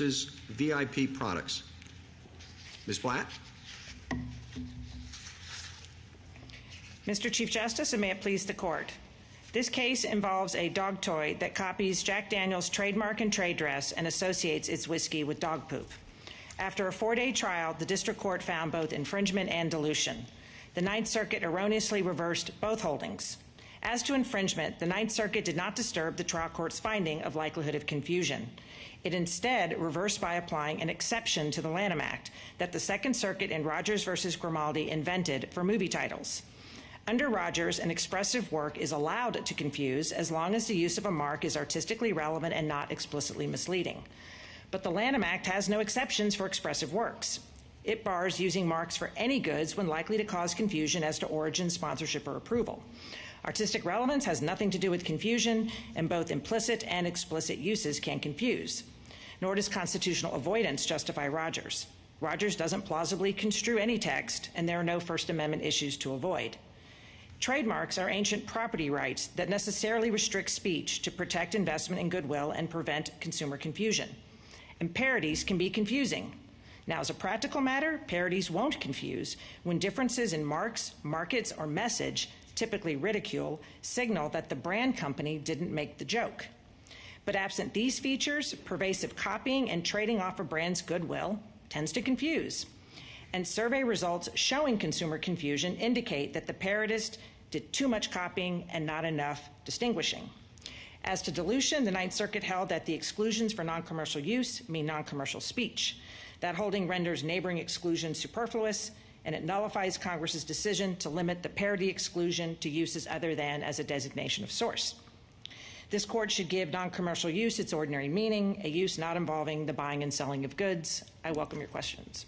VIP products. Ms. Blatt? Mr. Chief Justice, and may it please the court. This case involves a dog toy that copies Jack Daniel's trademark and trade dress and associates its whiskey with dog poop. After a 4-day trial, the district court found both infringement and dilution. The Ninth Circuit erroneously reversed both holdings. As to infringement, the Ninth Circuit did not disturb the trial court's finding of likelihood of confusion. It instead reversed by applying an exception to the Lanham Act that the Second Circuit in Rogers v. Grimaldi invented for movie titles. Under Rogers, an expressive work is allowed to confuse as long as the use of a mark is artistically relevant and not explicitly misleading. But the Lanham Act has no exceptions for expressive works. It bars using marks for any goods when likely to cause confusion as to origin, sponsorship, or approval. Artistic relevance has nothing to do with confusion, and both implicit and explicit uses can confuse. Nor does constitutional avoidance justify Rogers. Rogers doesn't plausibly construe any text, and there are no First Amendment issues to avoid. Trademarks are ancient property rights that necessarily restrict speech to protect investment in goodwill and prevent consumer confusion. And parodies can be confusing. Now, as a practical matter, parodies won't confuse when differences in marks, markets, or message, typically ridicule, signal that the brand company didn't make the joke. But absent these features, pervasive copying and trading off a brand's goodwill tends to confuse. And survey results showing consumer confusion indicate that the parodist did too much copying and not enough distinguishing. As to dilution, the Ninth Circuit held that the exclusions for non-commercial use mean non-commercial speech. That holding renders neighboring exclusions superfluous, and it nullifies Congress's decision to limit the parody exclusion to uses other than as a designation of source. This court should give non-commercial use its ordinary meaning, a use not involving the buying and selling of goods. I welcome your questions.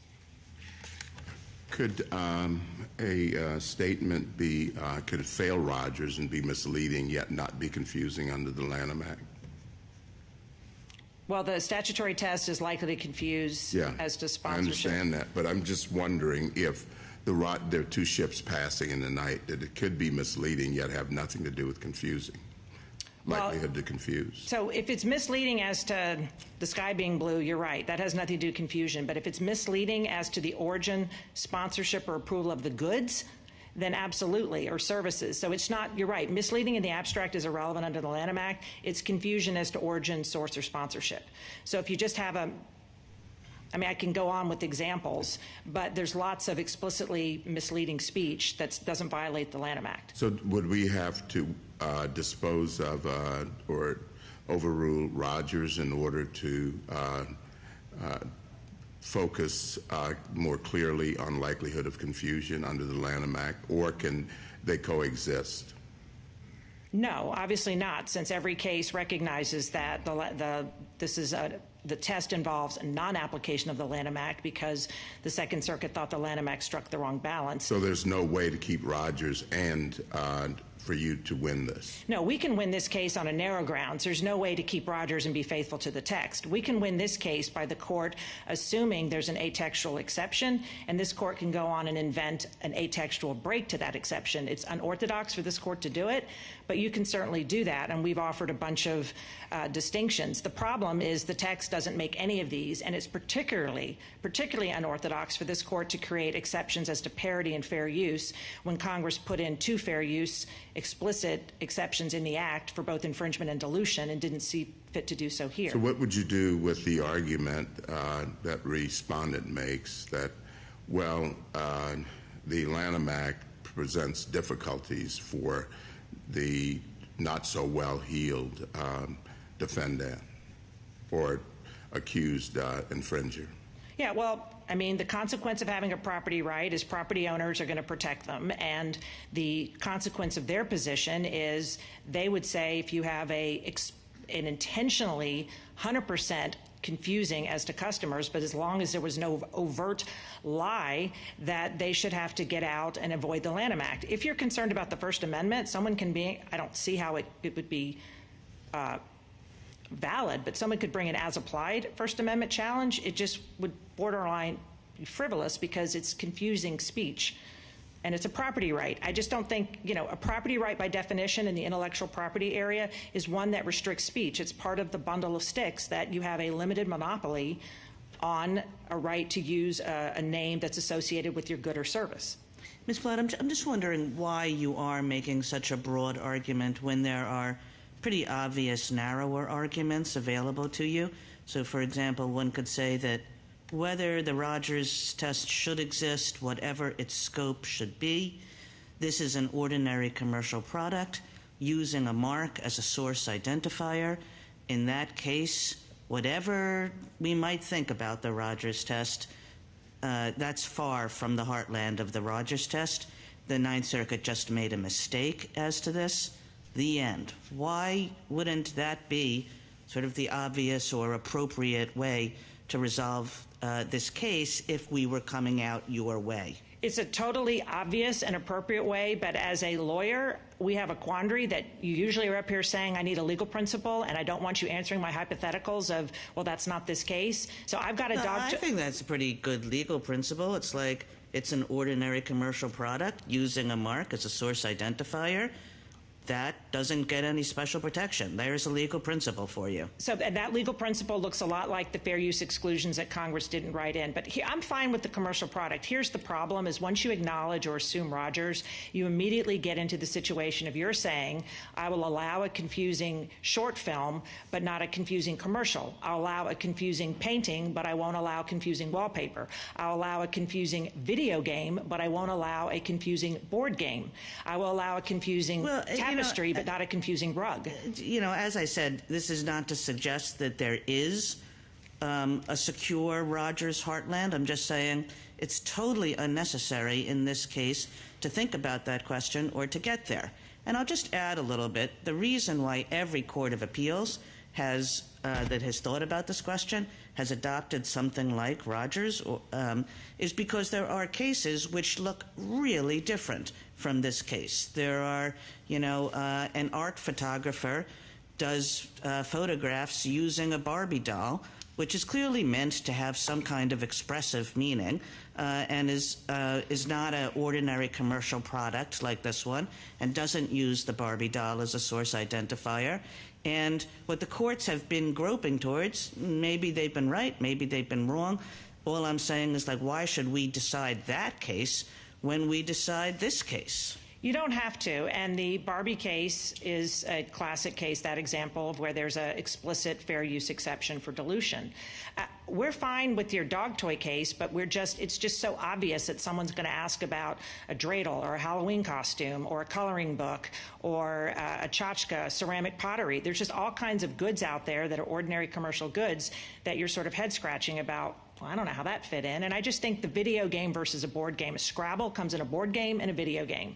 Could a statement be, could it fail Rogers and be misleading yet not be confusing under the Lanham Act? Well, the statutory test is likely to confuse as to sponsorship. I understand that, but I'm just wondering if there are two ships passing in the night, that it could be misleading yet have nothing to do with confusing. Likelihood to confuse. So if it's misleading as to the sky being blue, you're right. That has nothing to do with confusion. But if it's misleading as to the origin, sponsorship, or approval of the goods, then absolutely, or services. So it's not, you're right, misleading in the abstract is irrelevant under the Lanham Act. It's confusion as to origin, source, or sponsorship. So if you just have I can go on with examples, but there's lots of explicitly misleading speech that doesn't violate the Lanham Act. So would we have to dispose of or overrule Rogers in order to focus more clearly on likelihood of confusion under the Lanham Act, or can they coexist? No, obviously not, since every case recognizes that the test involves a non-application of the Lanham Act because the Second Circuit thought the Lanham Act struck the wrong balance. So there's no way to keep Rogers and for you to win this? No, we can win this case on a narrow grounds. There's no way to keep Rogers and be faithful to the text. We can win this case by the court assuming there's an atextual exception, and this court can go on and invent an atextual break to that exception. It's unorthodox for this court to do it, but you can certainly do that, and we've offered a bunch of distinctions. The problem is the text doesn't make any of these, and it's particularly unorthodox for this court to create exceptions as to parody and fair use when Congress put in two fair use explicit exceptions in the Act for both infringement and dilution and didn't see fit to do so here. So what would you do with the argument that respondent makes that, well, the Lanham Act presents difficulties for the not so well-heeled defendant or accused infringer? Yeah, well, I mean, the consequence of having a property right is property owners are going to protect them, and the consequence of their position is they would say if you have an intentionally 100% confusing as to customers, but as long as there was no overt lie, that they should have to get out and avoid the Lanham Act. If you're concerned about the First Amendment, someone can be, I don't see how it would be valid, but someone could bring an as-applied First Amendment challenge. It just would borderline frivolous because it's confusing speech and it's a property right. I just don't think, a property right by definition in the intellectual property area is one that restricts speech. It's part of the bundle of sticks that you have a limited monopoly on a right to use a name that's associated with your good or service. Ms. Platt, I'm just wondering why you are making such a broad argument when there are pretty obvious narrower arguments available to you. So, for example, one could say that whether the Rogers test should exist, whatever its scope should be, this is an ordinary commercial product using a mark as a source identifier. In that case, whatever we might think about the Rogers test, that's far from the heartland of the Rogers test. The Ninth Circuit just made a mistake as to this. The end. Why wouldn't that be sort of the obvious or appropriate way to resolve this case if we were coming out your way? It's a totally obvious and appropriate way, but as a lawyer, we have a quandary that you usually are up here saying, I need a legal principle, and I don't want you answering my hypotheticals of, well, that's not this case. So I've got a I think that's a pretty good legal principle. It's like it's an ordinary commercial product using a mark as a source identifier. That doesn't get any special protection. There's a legal principle for you. So and that legal principle looks a lot like the fair use exclusions that Congress didn't write in. But I'm fine with the commercial product. Here's the problem is once you acknowledge or assume Rogers, you immediately get into the situation of you're saying, I will allow a confusing short film, but not a confusing commercial. I'll allow a confusing painting, but I won't allow confusing wallpaper. I'll allow a confusing video game, but I won't allow a confusing board game. I will allow a confusing tapestry, but not a confusing rug. As I said, this is not to suggest that there is a secure Rogers heartland. I'm just saying it's totally unnecessary in this case to think about that question or to get there. And I'll just add a little bit. The reason why every court of appeals that has thought about this question has adopted something like Rogers is because there are cases which look really different from this case. There are, an art photographer does photographs using a Barbie doll, which is clearly meant to have some kind of expressive meaning and is not an ordinary commercial product like this one and doesn't use the Barbie doll as a source identifier. And what the courts have been groping towards, maybe they've been right, maybe they've been wrong. All I'm saying is, why should we decide that case when we decide this case? You don't have to, and the Barbie case is a classic case, that example of where there's an explicit fair use exception for dilution. We're fine with your dog toy case, but it's just so obvious that someone's going to ask about a dreidel or a Halloween costume or a coloring book or a tchotchke, ceramic pottery. There's just all kinds of goods out there that are ordinary commercial goods that you're sort of head scratching about. Well, I don't know how that fit in. And I just think the video game versus a board game, a Scrabble comes in a board game and a video game.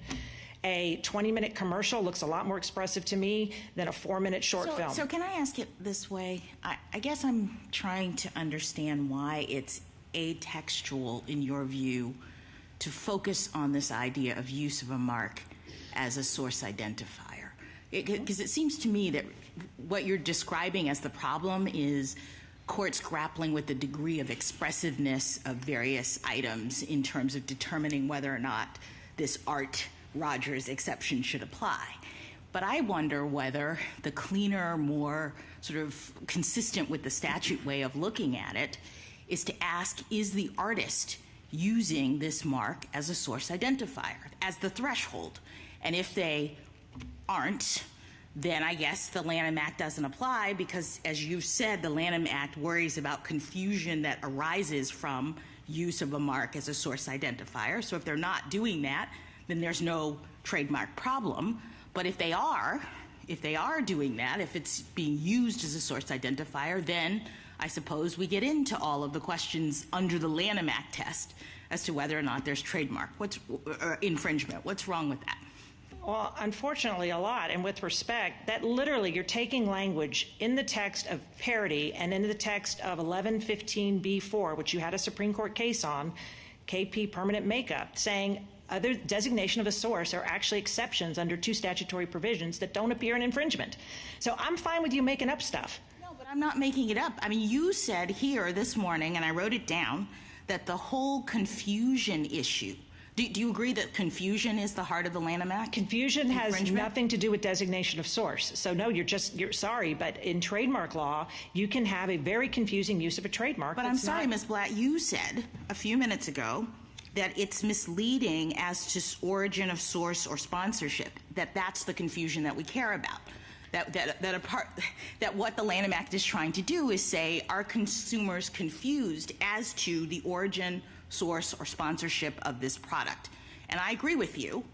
A 20-minute commercial looks a lot more expressive to me than a 4-minute short film. So can I ask it this way? I guess I'm trying to understand why it's atextual, in your view, to focus on this idea of use of a mark as a source identifier. Because it seems to me that what you're describing as the problem is courts grappling with the degree of expressiveness of various items in terms of determining whether or not this art Rogers exception should apply. But I wonder whether the cleaner, more sort of consistent with the statute way of looking at it is to ask, is the artist using this mark as a source identifier, as the threshold? And if they aren't, then I guess the Lanham Act doesn't apply because, as you've said, the Lanham Act worries about confusion that arises from use of a mark as a source identifier. So if they're not doing that, then there's no trademark problem. But if they are doing that, if it's being used as a source identifier, then I suppose we get into all of the questions under the Lanham Act test as to whether or not there's trademark infringement. What's wrong with that? Well, unfortunately, a lot. And with respect, that literally you're taking language in the text of parody and in the text of 1115b4, which you had a Supreme Court case on, KP permanent makeup, saying other designation of a source are actually exceptions under two statutory provisions that don't appear in infringement. So I'm fine with you making up stuff. No, but I'm not making it up. I mean, you said here this morning, and I wrote it down, that the whole confusion issue Do you agree that confusion is the heart of the Lanham Act? Confusion has Infringement? nothing to do with designation of source. So no, you're sorry, but in trademark law, you can have a very confusing use of a trademark. But I'm sorry, Ms. Blatt, you said a few minutes ago that it's misleading as to origin of source or sponsorship, that's the confusion that we care about. That what the Lanham Act is trying to do is say, are consumers confused as to the origin, source, or sponsorship of this product? And I agree with you,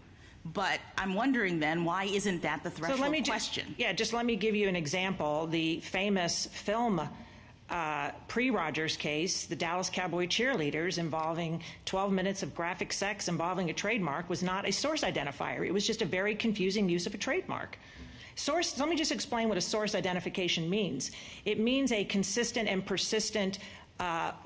but I'm wondering then, why isn't that the threshold question? Just let me give you an example. The famous film pre-Rogers case, the Dallas Cowboy cheerleaders, involving 12 minutes of graphic sex involving a trademark, was not a source identifier. It was just a very confusing use of a trademark. Source, let me just explain what a source identification means. It means a consistent and persistent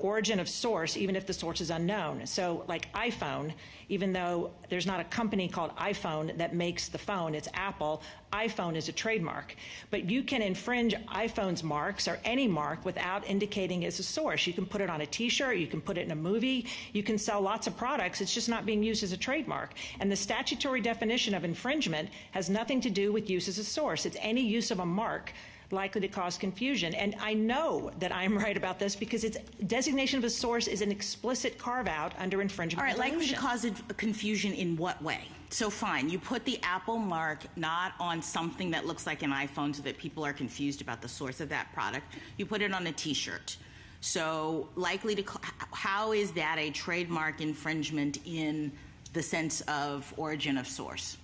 origin of source, even if the source is unknown. So like iPhone, even though there's not a company called iPhone that makes the phone, it's Apple, iPhone is a trademark. But you can infringe iPhone's marks or any mark without indicating it's a source. You can put it on a t-shirt, you can put it in a movie, you can sell lots of products, it's just not being used as a trademark. And the statutory definition of infringement has nothing to do with use as a source. It's any use of a mark likely to cause confusion. And I know that I'm right about this because its designation of a source is an explicit carve-out under infringement. All right, likely to cause confusion in what way? So fine, you put the Apple mark not on something that looks like an iPhone so that people are confused about the source of that product. You put it on a t-shirt. So likely to, how is that a trademark infringement in the sense of origin of source?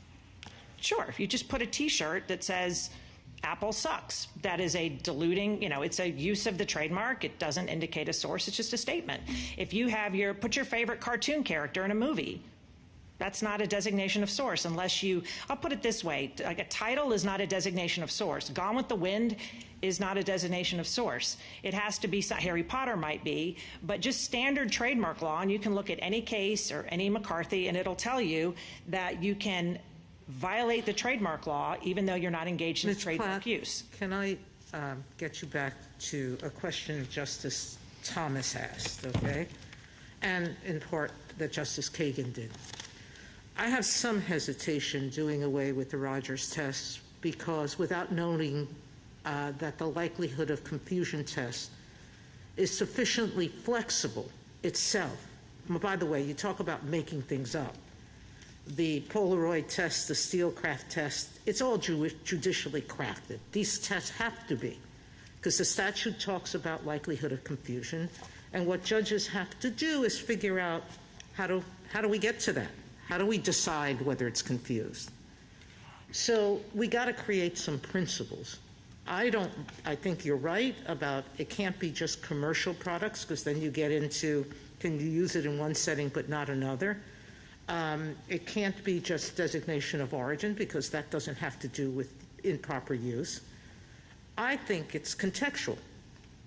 Sure, if you just put a t-shirt that says Apple sucks, that is a diluting, it's a use of the trademark. It doesn't indicate a source, it's just a statement. If you have put your favorite cartoon character in a movie, that's not a designation of source unless I'll put it this way, like a title is not a designation of source. Gone with the Wind is not a designation of source. It has to be, Harry Potter might be, but just standard trademark law, and you can look at any case or any McCarthy and it'll tell you that you can violate the trademark law even though you're not engaged in trademark use. Can I get you back to a question Justice Thomas asked, okay? And in part that Justice Kagan did. I have some hesitation doing away with the Rogers test because without knowing that the likelihood of confusion test is sufficiently flexible itself. By the way, you talk about making things up. The Polaroid test, the Steelcraft test, it's all judicially crafted. These tests have to be, because the statute talks about likelihood of confusion, and what judges have to do is figure out how do we get to that? How do we decide whether it's confused? So we got to create some principles. I think you're right about it can't be just commercial products, because then you get into, can you use it in one setting but not another? It can't be just designation of origin because that doesn't have to do with improper use. I think it's contextual.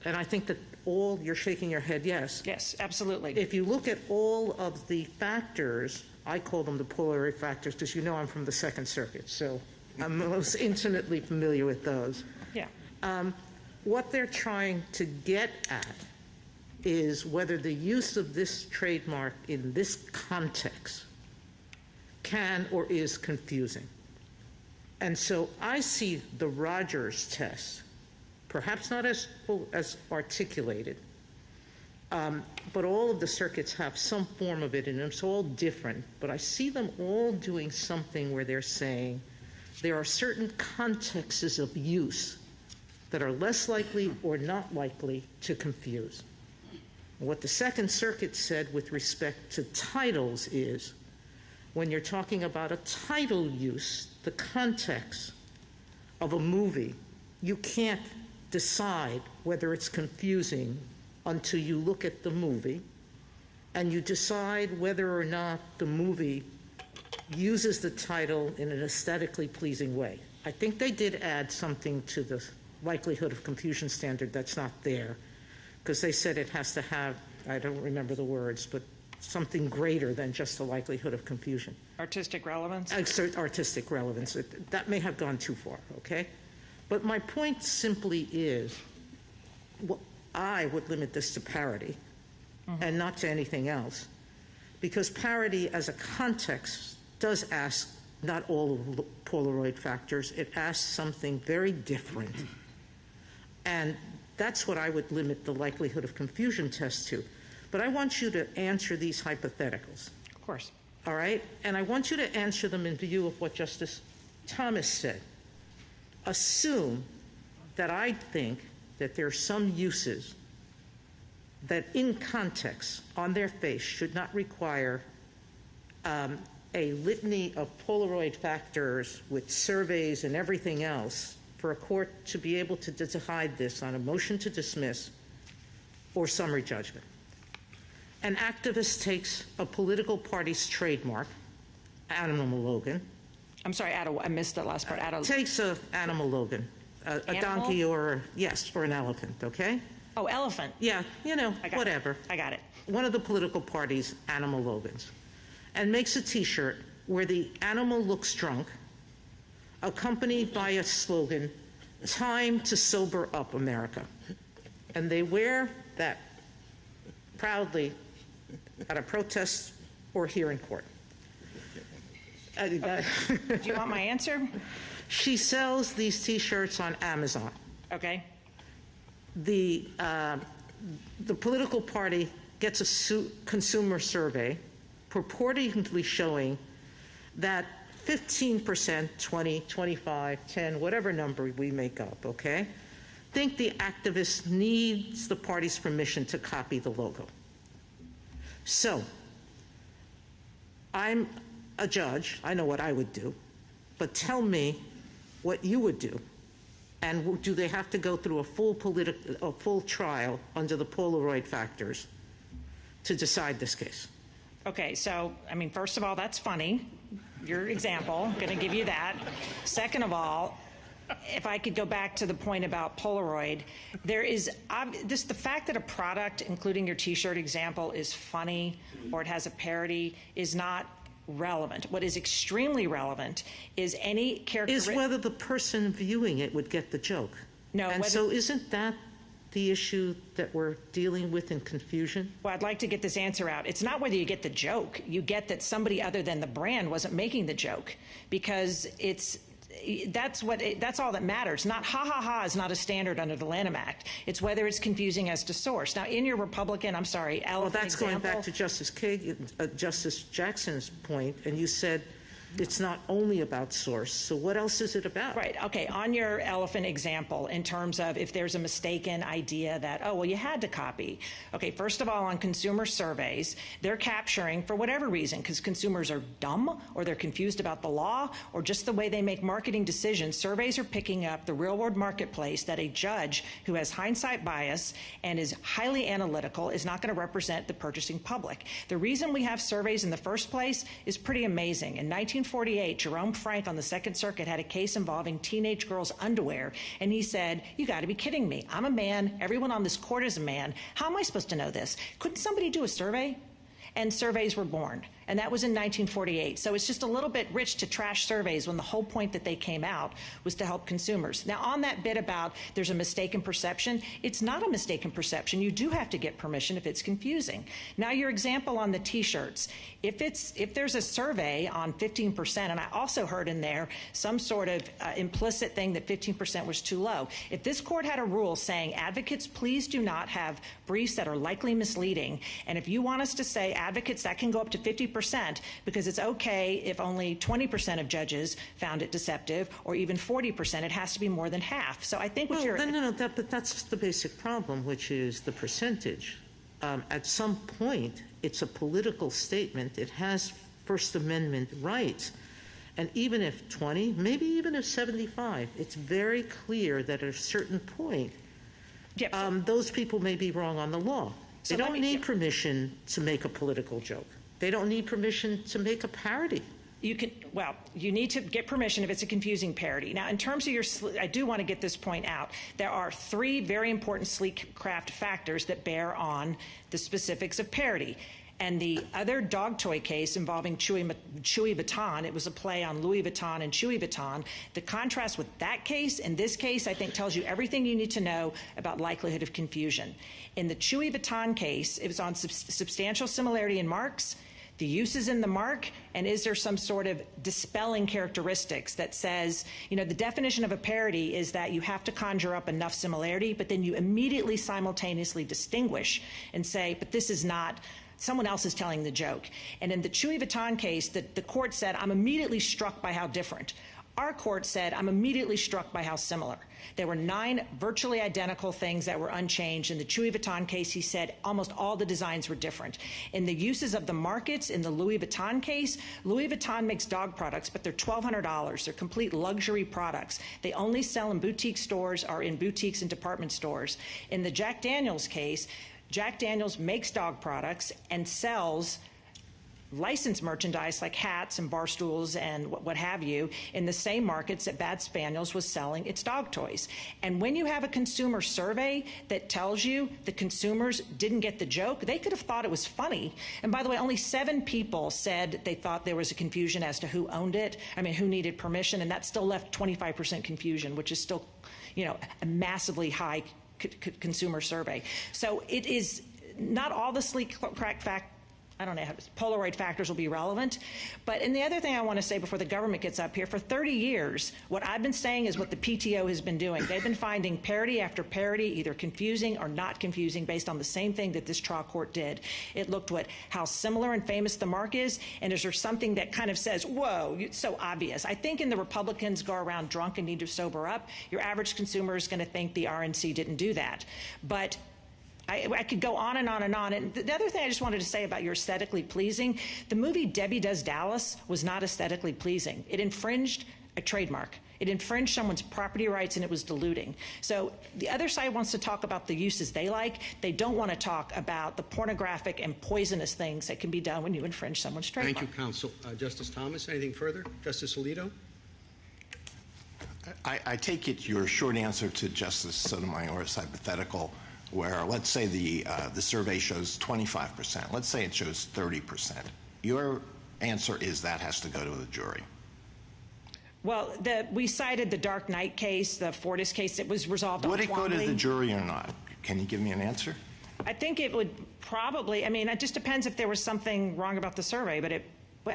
And I think that you're shaking your head yes. Yes, absolutely. If you look at all of the factors, I call them the Polaroid factors because I'm from the Second Circuit, so I'm most intimately familiar with those. Yeah. What they're trying to get at is whether the use of this trademark in this context can or is confusing. And so I see the Rogers test, perhaps not as articulated, but all of the circuits have some form of it, and it's all different. But I see them all doing something where they're saying there are certain contexts of use that are less likely or not likely to confuse. What the Second Circuit said with respect to titles is, when you're talking about a title use, the context of a movie, you can't decide whether it's confusing until you look at the movie and you decide whether or not the movie uses the title in an aesthetically pleasing way. I think they did add something to the likelihood of confusion standard that's not there, because they said it has to have, I don't remember the words, but something greater than just the likelihood of confusion. Artistic relevance? Artistic relevance. That may have gone too far, okay? But my point simply is, I would limit this to parody and not to anything else, because parody as a context does ask not all of the Polaroid factors. It asks something very different. And that's what I would limit the likelihood of confusion test to. But I want you to answer these hypotheticals. Of course. All right? And I want you to answer them in view of what Justice Thomas said. Assume that I think that there are some uses that in context, on their face, should not require a litany of Polaroid factors with surveys and everything else for a court to be able to decide this on a motion to dismiss or summary judgment. An activist takes a political party's trademark, animal Logan. I'm sorry, I missed the last part. Takes an animal Logan, a donkey or an elephant, okay? Oh, elephant. Yeah, whatever. I got it. One of the political party's animal Logans, and makes a T-shirt where the animal looks drunk, accompanied by a slogan, "Time to sober up, America." And they wear that proudly at a protest or here in court. Do you want my answer? She sells these T-shirts on Amazon. Okay. The political party gets a consumer survey purportedly showing that 15%, 20, 25, 10, whatever number we make up, okay, think the activist needs the party's permission to copy the logo. So, I'm a judge. I know what I would do. But tell me what you would do. And do they have to go through a full trial under the Polaroid factors to decide this case? Okay, so, first of all, that's funny. Your example, I'm going to give you that. Second of all, if I could go back to the point about Polaroid, there is the fact that a product, including your T-shirt example, is funny or it has a parody is not relevant. What is extremely relevant is any characteristic. Is whether the person viewing it would get the joke. No. And so isn't that the issue that we're dealing with in confusion? Well, I'd like to get this answer out. It's not whether you get the joke. You get that somebody other than the brand wasn't making the joke, because that's all that matters. Not ha is not a standard under the Lanham Act. It's whether it's confusing as to source. Now, in your Republican, elephant well, that's example, going back to Justice Jackson's point, and you said it's not only about source. So what else is it about? Right. Okay. On your elephant example, in terms of if there's a mistaken idea that, oh, well, you had to copy. Okay. First of all, on consumer surveys, they're capturing, for whatever reason, because consumers are dumb or they're confused about the law or just the way they make marketing decisions, surveys are picking up the real world marketplace that a judge who has hindsight bias and is highly analytical is not going to represent the purchasing public. The reason we have surveys in the first place is pretty amazing. In 1948, Jerome Frank on the Second Circuit had a case involving teenage girls' underwear, and he said, you got to be kidding me. I'm a man. Everyone on this court is a man. How am I supposed to know this? Couldn't somebody do a survey? And surveys were born. And that was in 1948. So it's just a little bit rich to trash surveys when the whole point that they came out was to help consumers. Now, on that bit about there's a mistaken perception, it's not a mistaken perception. You do have to get permission if it's confusing. Now, your example on the T-shirts, if there's a survey on 15%, and I also heard in there some sort of implicit thing that 15% was too low. If this court had a rule saying, advocates, please do not have briefs that are likely misleading, and if you want us to say, advocates, that can go up to 50%, because it's okay if only 20% of judges found it deceptive, or even 40%. It has to be more than half. So I think what you're... but that's the basic problem, which is the percentage. At some point, it's a political statement. It has First Amendment rights. And even if 20, maybe even if 75, it's very clear that at a certain point, those people may be wrong on the law. They don't need permission to make a political joke. They don't need permission to make a parody. You need to get permission if it's a confusing parody. Now, in terms of I do want to get this point out. There are three very important sleek craft factors that bear on the specifics of parody. And the other dog toy case involving Chewy Vuitton, it was a play on Louis Vuitton and Chewy Vuitton. The contrast with that case and this case, I think, tells you everything you need to know about likelihood of confusion. In the Chewy Vuitton case, it was on substantial similarity in marks. the uses in the mark, and is there some sort of dispelling characteristics that says, you know, the definition of a parody is that you have to conjure up enough similarity, but then you immediately simultaneously distinguish and say, but this is not, someone else is telling the joke. And in the Louis Vuitton case, the court said, I'm immediately struck by how different. Our court said, I'm immediately struck by how similar. There were 9 virtually identical things that were unchanged. In the Louis Vuitton case, he said almost all the designs were different. In the uses of the markets, in the Louis Vuitton case, Louis Vuitton makes dog products, but they're $1,200. They're complete luxury products. They only sell in boutique stores or in boutiques and department stores. In the Jack Daniels case, Jack Daniels makes dog products and sells licensed merchandise like hats and bar stools and what have you in the same markets that Bad Spaniels was selling its dog toys. And when you have a consumer survey that tells you the consumers didn't get the joke, they could have thought it was funny. And by the way, only 7 people said they thought there was a confusion as to who owned it, who needed permission, and that still left 25% confusion, which is still, you know, a massively high consumer survey. So it is not all the sleek crack fact. I don't know, Polaroid factors will be relevant. And the other thing I want to say before the government gets up here, for 30 years, what I've been saying is what the PTO has been doing. They've been finding parody after parody, either confusing or not confusing, based on the same thing that this trial court did. It looked at how similar and famous the mark is, and is there something that kind of says, whoa, it's so obvious. I think in the Republicans go around drunk and need to sober up, your average consumer is going to think the RNC didn't do that. But I could go on and on and on. And the other thing I just wanted to say about your aesthetically pleasing, the movie Debbie Does Dallas was not aesthetically pleasing. It infringed a trademark. It infringed someone's property rights, and it was diluting. So the other side wants to talk about the uses they like. They don't want to talk about the pornographic and poisonous things that can be done when you infringe someone's trademark. Thank you, counsel. Justice Thomas, anything further? Justice Alito? I take it your short answer to Justice Sotomayor's hypothetical, where let's say the survey shows 25%. Let's say it shows 30%. Your answer is that has to go to the jury. Well, we cited the Dark Knight case, the Fortis case. It was resolved on Would it go to Twombly. the jury or not? Can you give me an answer? I think it would probably. It just depends if there was something wrong about the survey. But I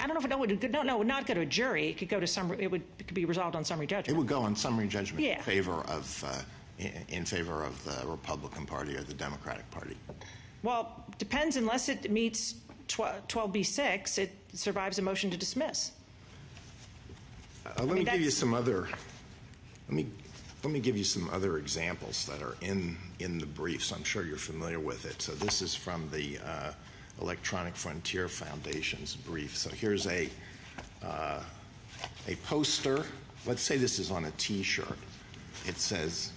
don't know if it would not go to a jury. It could go to it could be resolved on summary judgment. It would go on summary judgment Yeah. in favor of the Republican Party or the Democratic Party. Well, depends. Unless it meets 12b-6, it survives a motion to dismiss. Let me give you some other examples that are in the briefs. I'm sure you're familiar with it. So this is from the Electronic Frontier Foundation's brief. So here's a poster. Let's say this is on a T-shirt. It says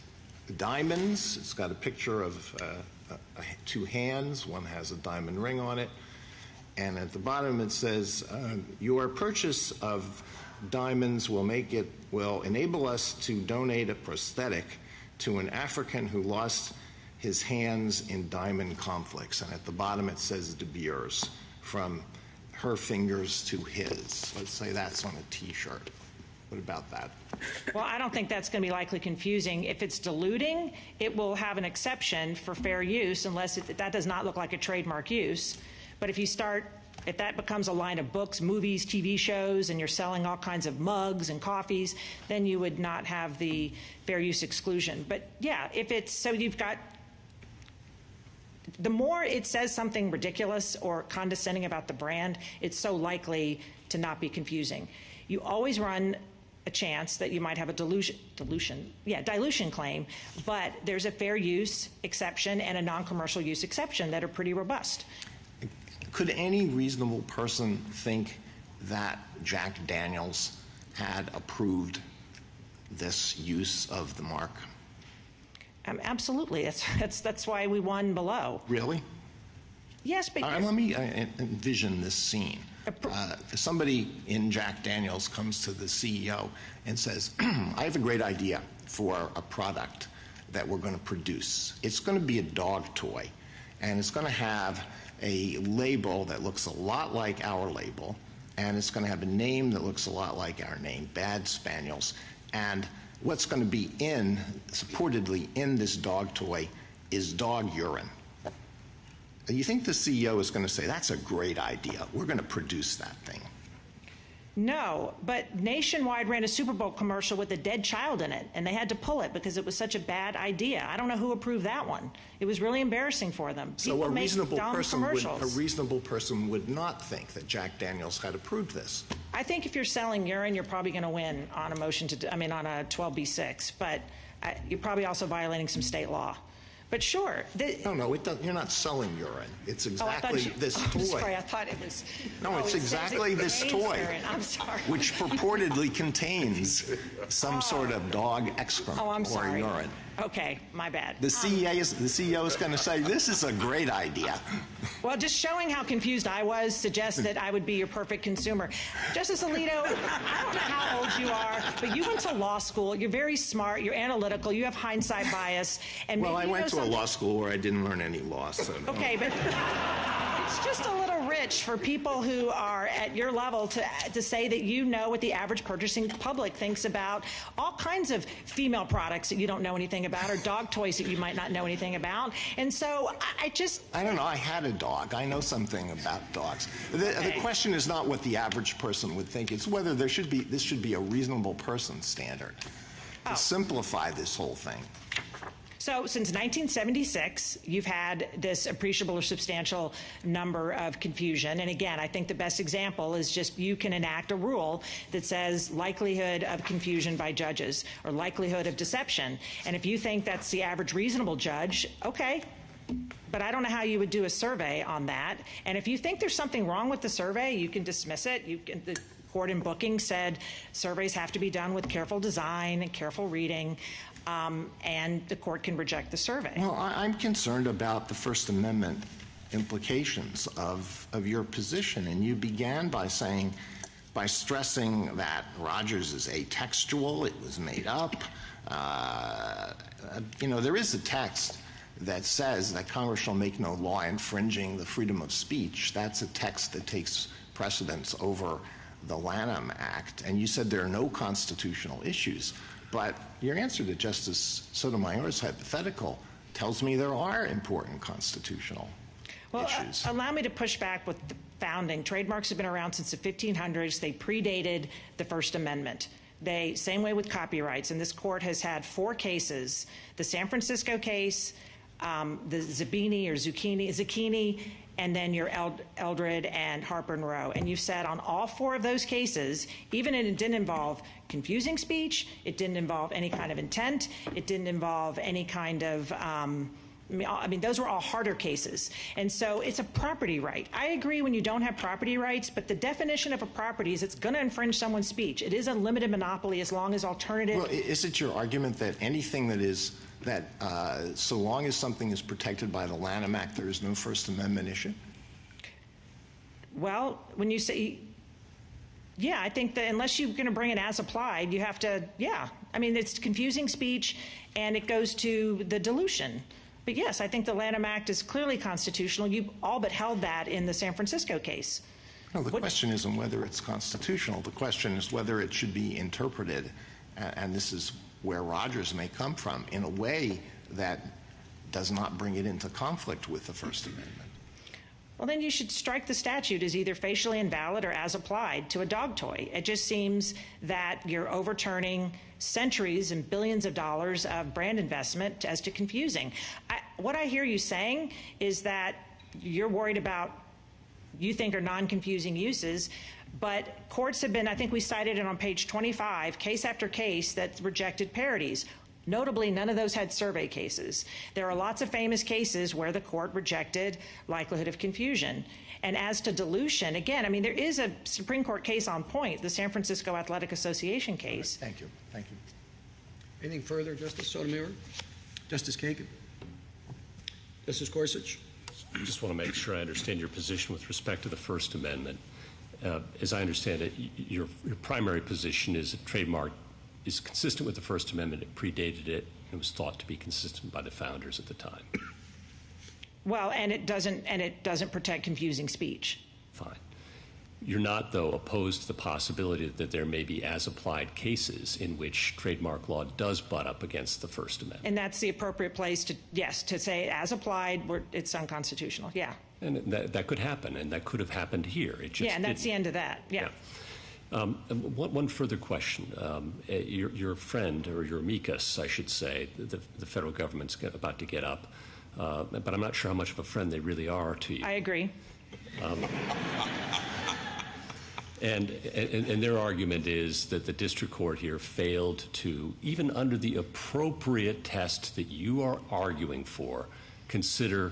diamonds. It's got a picture of 2 hands. One has a diamond ring on it. And at the bottom it says, your purchase of diamonds will enable us to donate a prosthetic to an African who lost his hands in diamond conflicts. And at the bottom it says De Beers, from her fingers to his. Let's say that's on a T-shirt. What about that? Well, I don't think that's going to be likely confusing. If it's diluting, it will have an exception for fair use unless that does not look like a trademark use. But if that becomes a line of books, movies, TV shows, and you're selling all kinds of mugs and coffees, then you would not have the fair use exclusion. But yeah, the more it says something ridiculous or condescending about the brand, it's so likely to not be confusing. You always run a chance that you might have a dilution claim, but there's a fair use exception and a non-commercial use exception that are pretty robust. Could any reasonable person think that Jack Daniels had approved this use of the mark? Absolutely. That's why we won below. Really? Yes, but let me envision this scene. Somebody in Jack Daniels comes to the CEO and says, I have a great idea for a product that we're going to produce. It's going to be a dog toy, and it's going to have a label that looks a lot like our label, and it's going to have a name that looks a lot like our name, Bad Spaniels. And what's going to be supportedly in this dog toy is dog urine. you think the CEO is going to say, that's a great idea, we're going to produce that thing? No, but Nationwide ran a Super Bowl commercial with a dead child in it, and they had to pull it because it was such a bad idea. I don't know who approved that one. It was really embarrassing for them. So People a make reasonable dumb person would not think that Jack Daniels had approved this. I think if you're selling urine, you're probably going to win on a motion to, on a 12b6, but you're probably also violating some state law. But sure. No, you're not selling urine. It's exactly this toy. Sorry, I thought it was. No, it's exactly this toy. Urine. I'm sorry. Which purportedly contains some sort of dog excrement or urine. Okay, my bad. The CEO is going to say, this is a great idea. Well, just showing how confused I was suggests that I would be your perfect consumer. Justice Alito, I don't know how old you are, but you went to law school. You're very smart. You're analytical. You have hindsight bias. And well, I went to a law school where I didn't learn any law. So no. Okay, but it's just a little rich for people who are at your level to say that you know what the average purchasing public thinks about all kinds of female products that you don't know anything about, or dog toys that you might not know anything about. And so I don't know. I had a dog. I know something about dogs. The question is not what the average person would think. It's whether this should be a reasonable person standard to simplify this whole thing. So since 1976, you've had this appreciable or substantial number of confusion. And again, I think the best example is just you can enact a rule that says likelihood of confusion by judges or likelihood of deception. And if you think that's the average reasonable judge, okay. But I don't know how you would do a survey on that. And if you think there's something wrong with the survey, you can dismiss it. The court in Booking said surveys have to be done with careful design and careful reading. And the court can reject the survey. Well, I'm concerned about the First Amendment implications of your position. And you began by stressing that Rogers is atextual, it was made up. There is a text that says that Congress shall make no law infringing the freedom of speech. That's a text that takes precedence over the Lanham Act. And you said there are no constitutional issues. But your answer to Justice Sotomayor's hypothetical tells me there are important constitutional issues. Allow me to push back with the founding. Trademarks have been around since the 1500s. They predated the First Amendment. Same way with copyrights. And this court has had 4 cases, the San Francisco case, the Zucchini, and then your Eldred and Harper and Row. And you've said on all 4 of those cases, even if it didn't involve confusing speech, it didn't involve any kind of intent, it didn't involve any kind of, those were all harder cases. And so it's a property right. I agree when you don't have property rights, but the definition of a property is it's going to infringe someone's speech. It is a limited monopoly as long as alternative. Well, is it your argument that anything so long as something is protected by the Lanham Act, there is no First Amendment issue? Well, when you say, I think that unless you're going to bring it as applied, you have to, it's confusing speech and it goes to the dilution. But yes, I think the Lanham Act is clearly constitutional. You all but held that in the San Francisco case. No, the question isn't whether it's constitutional. The question is whether it should be interpreted, and this is where Rogers may come from, in a way that does not bring it into conflict with the First Amendment. Well, then you should strike the statute as either facially invalid or as applied to a dog toy. It just seems that you're overturning centuries and billions of dollars of brand investment as to confusing. What I hear you saying is that you're worried about, you think are non-confusing uses, but courts have been, I think we cited it on page 25, case after case that rejected parodies. Notably, none of those had survey cases. There are lots of famous cases where the court rejected likelihood of confusion. And as to dilution, again, there is a Supreme Court case on point, the San Francisco Athletic Association case. Thank you. Thank you. Anything further, Justice Sotomayor? Justice Kagan? Justice Gorsuch? I just want to make sure I understand your position with respect to the First Amendment. As I understand it, your primary position is that trademark is consistent with the First Amendment. It predated it. It was thought to be consistent by the founders at the time. Well, and it doesn't protect confusing speech. Fine. You're not, though, opposed to the possibility that there may be as-applied cases in which trademark law does butt up against the First Amendment. And that's the appropriate place to, yes, to say as applied, it's unconstitutional, yeah. And that could happen, and that could have happened here. It just And that's the end of that, yeah. One further question. Your friend, or your amicus, I should say, the federal government's about to get up, but I'm not sure how much of a friend they really are to you. I agree. And their argument is that the district court here failed to, even under the appropriate test that you are arguing for, consider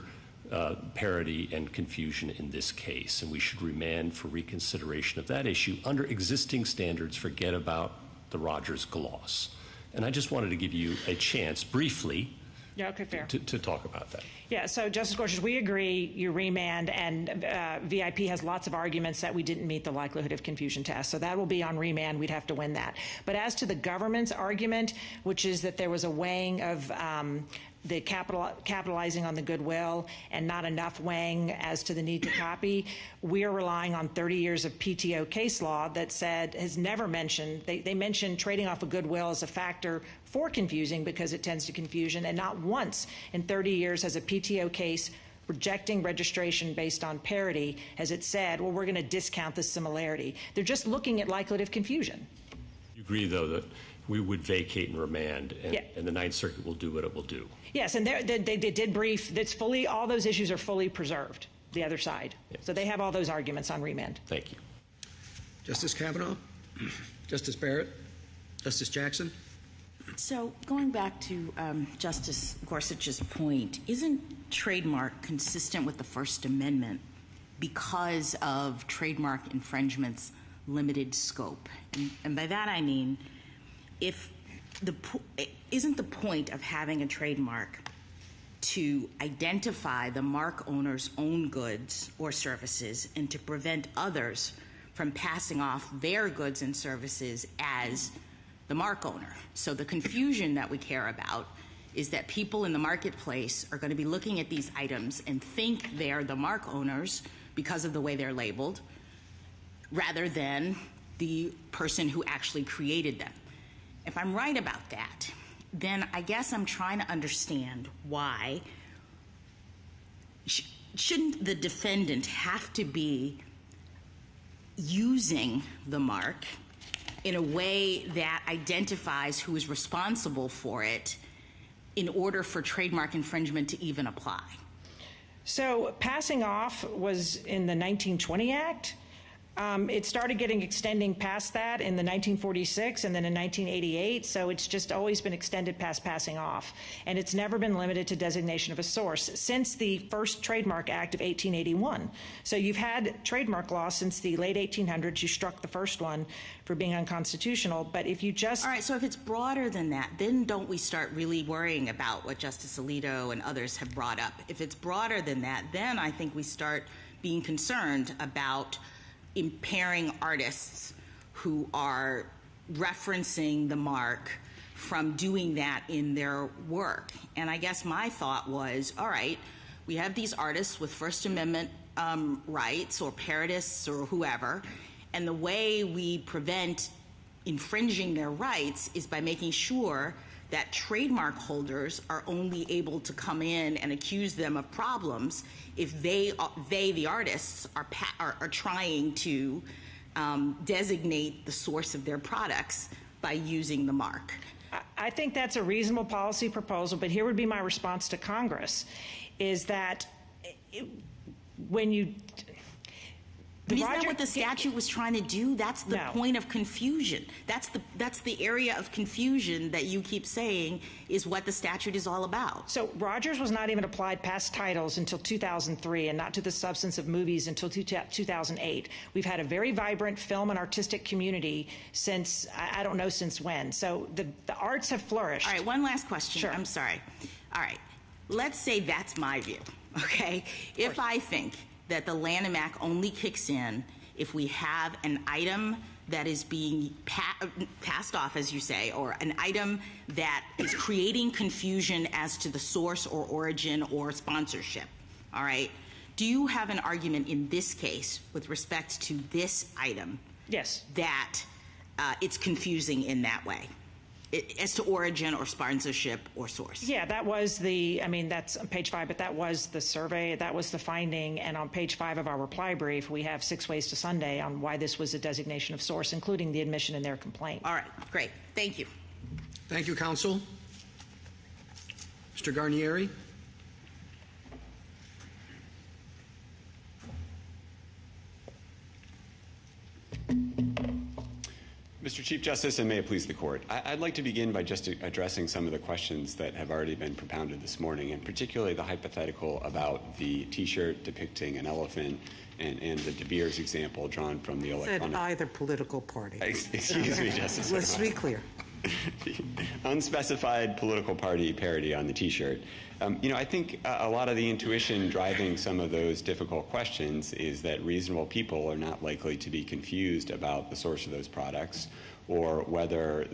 parody and confusion in this case, and we should remand for reconsideration of that issue under existing standards. Forget about the Rogers gloss. And I just wanted to give you a chance, briefly, Yeah, okay, fair. to talk about that. Yeah, so Justice Gorsuch, we agree you remand, and VIP has lots of arguments that we didn't meet the likelihood of confusion test. So that will be on remand. We'd have to win that. But as to the government's argument, which is that there was a weighing of the capitalizing on the goodwill and not enough weighing as to the need to copy, we are relying on 30 years of PTO case law that said, has never mentioned, they mentioned trading off of goodwill as a factor for confusing because it tends to confusion, and not once in 30 years has a PTO case rejecting registration based on parody has it said, well, we're going to discount the similarity. They're just looking at likelihood of confusion. You agree, though, that we would vacate and remand, and, Yeah. and the Ninth Circuit will do what it will do. Yes, and they did brief. That's fully, all those issues are fully preserved, the other side. Yes. So they have all those arguments on remand. Thank you. Justice Kavanaugh, Justice Barrett, Justice Jackson. So going back to Justice Gorsuch's point, isn't trademark consistent with the First Amendment because of trademark infringement's limited scope? And by that I mean, isn't the point of having a trademark to identify the mark owner's own goods or services and to prevent others from passing off their goods and services as the mark owner? So the confusion that we care about is that people in the marketplace are going to be looking at these items and think they're the mark owners because of the way they're labeled, rather than the person who actually created them. If I'm right about that, then I guess I'm trying to understand why shouldn't the defendant have to be using the mark in a way that identifies who is responsible for it in order for trademark infringement to even apply? So passing off was in the 1920 Act. It started extending past that in the 1946 and then in 1988, so it's just always been extended past passing off. And it's never been limited to designation of a source since the first Trademark Act of 1881. So you've had trademark law since the late 1800s. You struck the first one for being unconstitutional, but if you just... All right, so if it's broader than that, then don't we start really worrying about what Justice Alito and others have brought up? If it's broader than that, then I think we start being concerned about impairing artists who are referencing the mark from doing that in their work. And I guess my thought was, all right, we have these artists with First Amendment rights, or parodists or whoever, and the way we prevent infringing their rights is by making sure that trademark holders are only able to come in and accuse them of problems if they the artists, are trying to designate the source of their products by using the mark. I think that's a reasonable policy proposal, but here would be my response to Congress, is that when you... Isn't that what the statute was trying to do? That's the point of confusion. That's the area of confusion that you keep saying is what the statute is all about. So Rogers was not even applied past titles until 2003 and not to the substance of movies until 2008. We've had a very vibrant film and artistic community since, I don't know since when. So the arts have flourished. All right, one last question. Sure. I'm sorry. All right, let's say that's my view, okay? If I think that the Lanham Act only kicks in if we have an item that is being passed off, as you say, or an item that is creating confusion as to the source or origin or sponsorship, all right? Do you have an argument in this case with respect to this item? Yes. That it's confusing in that way, as to origin or sponsorship or source? Yeah, that was that's on page 5, but that was the survey, that was the finding, and on page 5 of our reply brief, we have 6 ways to Sunday on why this was a designation of source, including the admission in their complaint. All right, great. Thank you. Thank you, counsel. Mr. Garnieri? Mr. Chief Justice, and may it please the Court, I'd like to begin by just addressing some of the questions that have already been propounded this morning, and particularly the hypothetical about the T-shirt depicting an elephant and the De Beers example drawn from the electronic... Said either political party. Excuse me, Justice. Let's be clear. Unspecified political party parody on the T-shirt. I think a lot of the intuition driving some of those difficult questions is that reasonable people are not likely to be confused about the source of those products or whether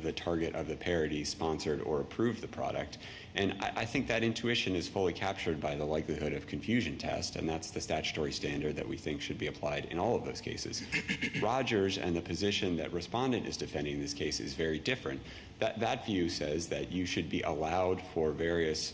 the target of the parody sponsored or approved the product. And I think that intuition is fully captured by the likelihood of confusion test, and that's the statutory standard that we think should be applied in all of those cases. Rogers and the position that respondent is defending in this case is very different. That view says that you should be allowed for various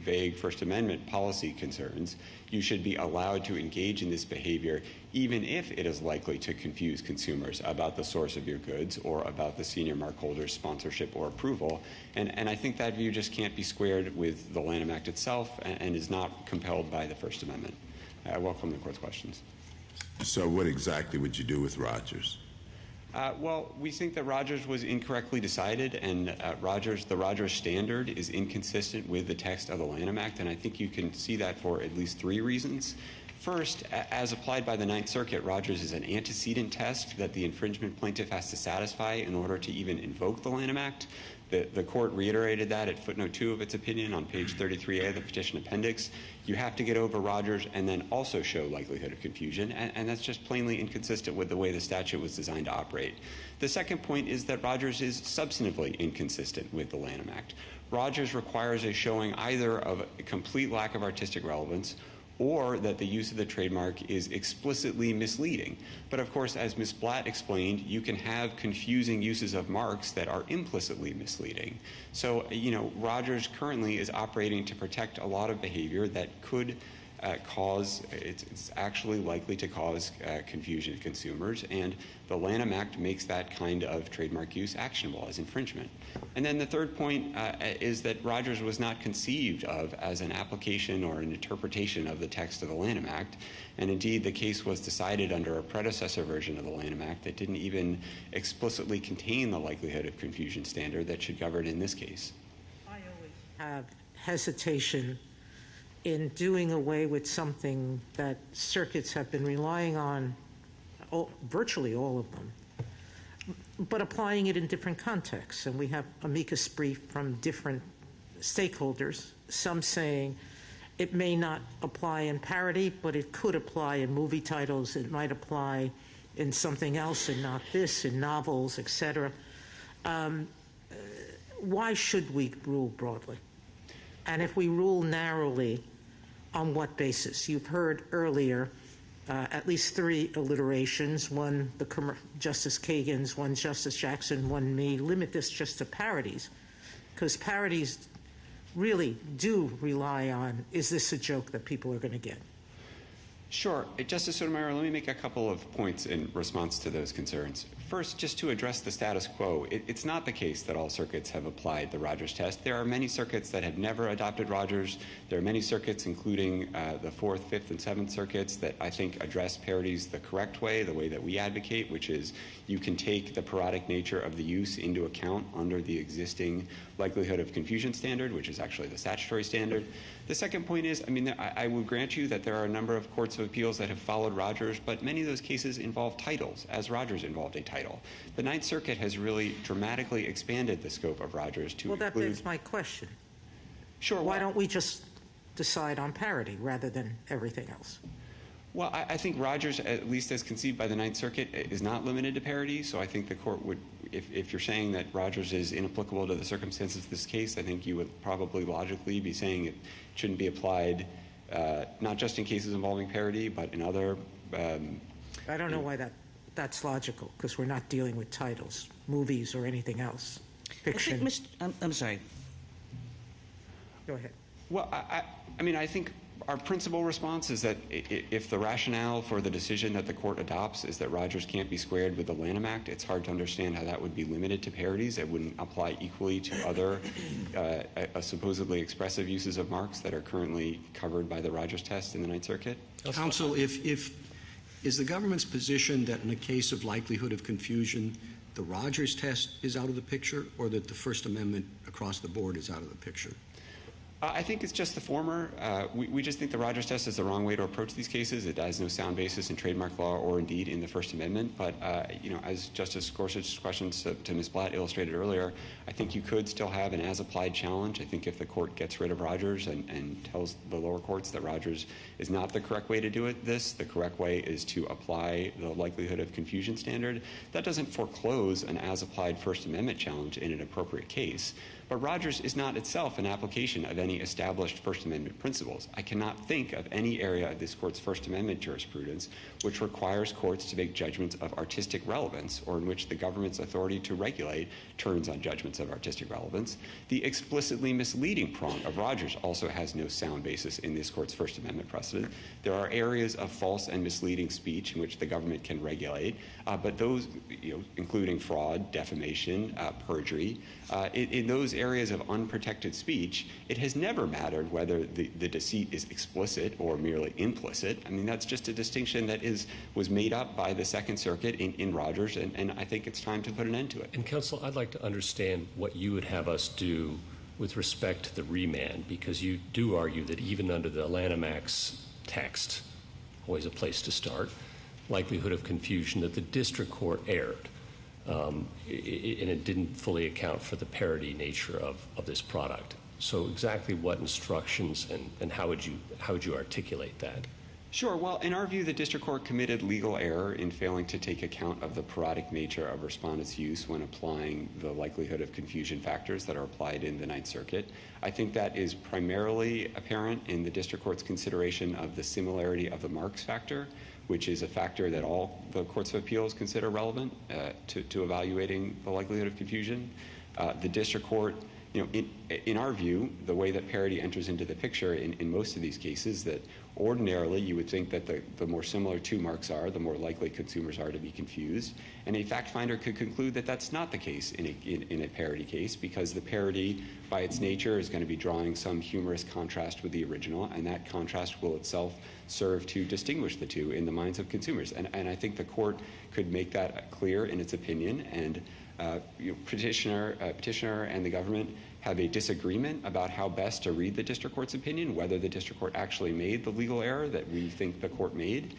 vague First Amendment policy concerns, you should be allowed to engage in this behavior even if it is likely to confuse consumers about the source of your goods or about the senior mark holder's sponsorship or approval. And I think that view just can't be squared with the Lanham Act itself and is not compelled by the First Amendment. I welcome the Court's questions. So what exactly would you do with Rogers? Well, we think that Rogers was incorrectly decided, and the Rogers standard is inconsistent with the text of the Lanham Act, and I think you can see that for at least 3 reasons. First, as applied by the Ninth Circuit, Rogers is an antecedent test that the infringement plaintiff has to satisfy in order to even invoke the Lanham Act. The Court reiterated that at footnote 2 of its opinion on page 33A of the petition appendix. You have to get over Rogers and then also show likelihood of confusion, and that's just plainly inconsistent with the way the statute was designed to operate. The second point is that Rogers is substantively inconsistent with the Lanham Act. Rogers requires a showing either of a complete lack of artistic relevance or that the use of the trademark is explicitly misleading. But of course, as Ms. Blatt explained, you can have confusing uses of marks that are implicitly misleading. So, Rogers currently is operating to protect a lot of behavior that could it's actually likely to cause confusion to consumers, and the Lanham Act makes that kind of trademark use actionable as infringement. And then the third point is that Rogers was not conceived of as an application or an interpretation of the text of the Lanham Act, and indeed the case was decided under a predecessor version of the Lanham Act that didn't even explicitly contain the likelihood of confusion standard that should govern in this case. I always have hesitation in doing away with something that circuits have been relying on, virtually all of them, but applying it in different contexts. And we have amicus brief from different stakeholders, some saying it may not apply in parody, but it could apply in movie titles, it might apply in something else and not this, in novels, etc. Why should we rule broadly? And if we rule narrowly, on what basis? You've heard earlier at least 3 alliterations, one Justice Kagan's, one Justice Jackson, one me. Limit this just to parodies, because parodies really do rely on, is this a joke that people are going to get? Sure. Justice Sotomayor, let me make a couple of points in response to those concerns. First, just to address the status quo, it's not the case that all circuits have applied the Rogers test. There are many circuits that have never adopted Rogers. There are many circuits, including the 4th, 5th, and 7th circuits, that I think address parodies the correct way, the way that we advocate, which is you can take the parodic nature of the use into account under the existing likelihood of confusion standard, which is actually the statutory standard. The second point is, I would grant you that there are a number of courts of appeals that have followed Rogers, but many of those cases involve titles, as Rogers involved a title. The Ninth Circuit has really dramatically expanded the scope of Rogers to that include... begs my question. Sure. Why don't we just decide on parody rather than everything else? Well, I think Rogers, at least as conceived by the Ninth Circuit, is not limited to parody, so I think the court would, if you're saying that Rogers is inapplicable to the circumstances of this case, I think you would probably logically be saying it shouldn't be applied not just in cases involving parody, but in other. I don't know why that's logical, because we're not dealing with titles, movies, or anything else. Fiction. I'm sorry. Go ahead. Well, I mean, I think our principal response is that if the rationale for the decision that the court adopts is that Rogers can't be squared with the Lanham Act, it's hard to understand how that would be limited to parodies. It wouldn't apply equally to other supposedly expressive uses of marks that are currently covered by the Rogers test in the Ninth Circuit. Counsel, is the government's position that in a case of likelihood of confusion, the Rogers test is out of the picture, or that the First Amendment across the board is out of the picture? I think it's just the former. We just think the Rogers test is the wrong way to approach these cases. It has no sound basis in trademark law or indeed in the First Amendment. But, as Justice Gorsuch's questions to Ms. Blatt illustrated earlier, I think you could still have an as-applied challenge. I think if the court gets rid of Rogers and tells the lower courts that Rogers is not the correct way to do it, the correct way is to apply the likelihood of confusion standard. That doesn't foreclose an as-applied First Amendment challenge in an appropriate case. But Rogers is not itself an application of any established First Amendment principles. I cannot think of any area of this court's First Amendment jurisprudence which requires courts to make judgments of artistic relevance or in which the government's authority to regulate turns on judgments of artistic relevance. The explicitly misleading prong of Rogers also has no sound basis in this court's First Amendment precedent. There are areas of false and misleading speech in which the government can regulate, but those, including fraud, defamation, perjury, in those areas of unprotected speech, it has never mattered whether the deceit is explicit or merely implicit. I mean, that's just a distinction that was made up by the Second Circuit in Rogers, and I think it's time to put an end to it. And counsel, I'd like to understand what you would have us do with respect to the remand, because you do argue that even under the Lanham Act's text, always a place to start, likelihood of confusion, that the district court erred. And it didn't fully account for the parody nature of this product. So exactly what instructions and how would you articulate that? Sure. Well, in our view, the district court committed legal error in failing to take account of the parodic nature of respondents' use when applying the likelihood of confusion factors that are applied in the Ninth Circuit. I think that is primarily apparent in the district court's consideration of the similarity of the marks factor, which is a factor that all the courts of appeals consider relevant to evaluating the likelihood of confusion. The district court, in our view, the way that parody enters into the picture in most of these cases, that ordinarily you would think that the more similar two marks are, the more likely consumers are to be confused. And a fact finder could conclude that that's not the case in a parody case, because the parody, by its nature, is going to be drawing some humorous contrast with the original, and that contrast will itself serve to distinguish the two in the minds of consumers. And I think the court could make that clear in its opinion, and petitioner and the government have a disagreement about how best to read the district court's opinion, whether the district court actually made the legal error that we think the court made.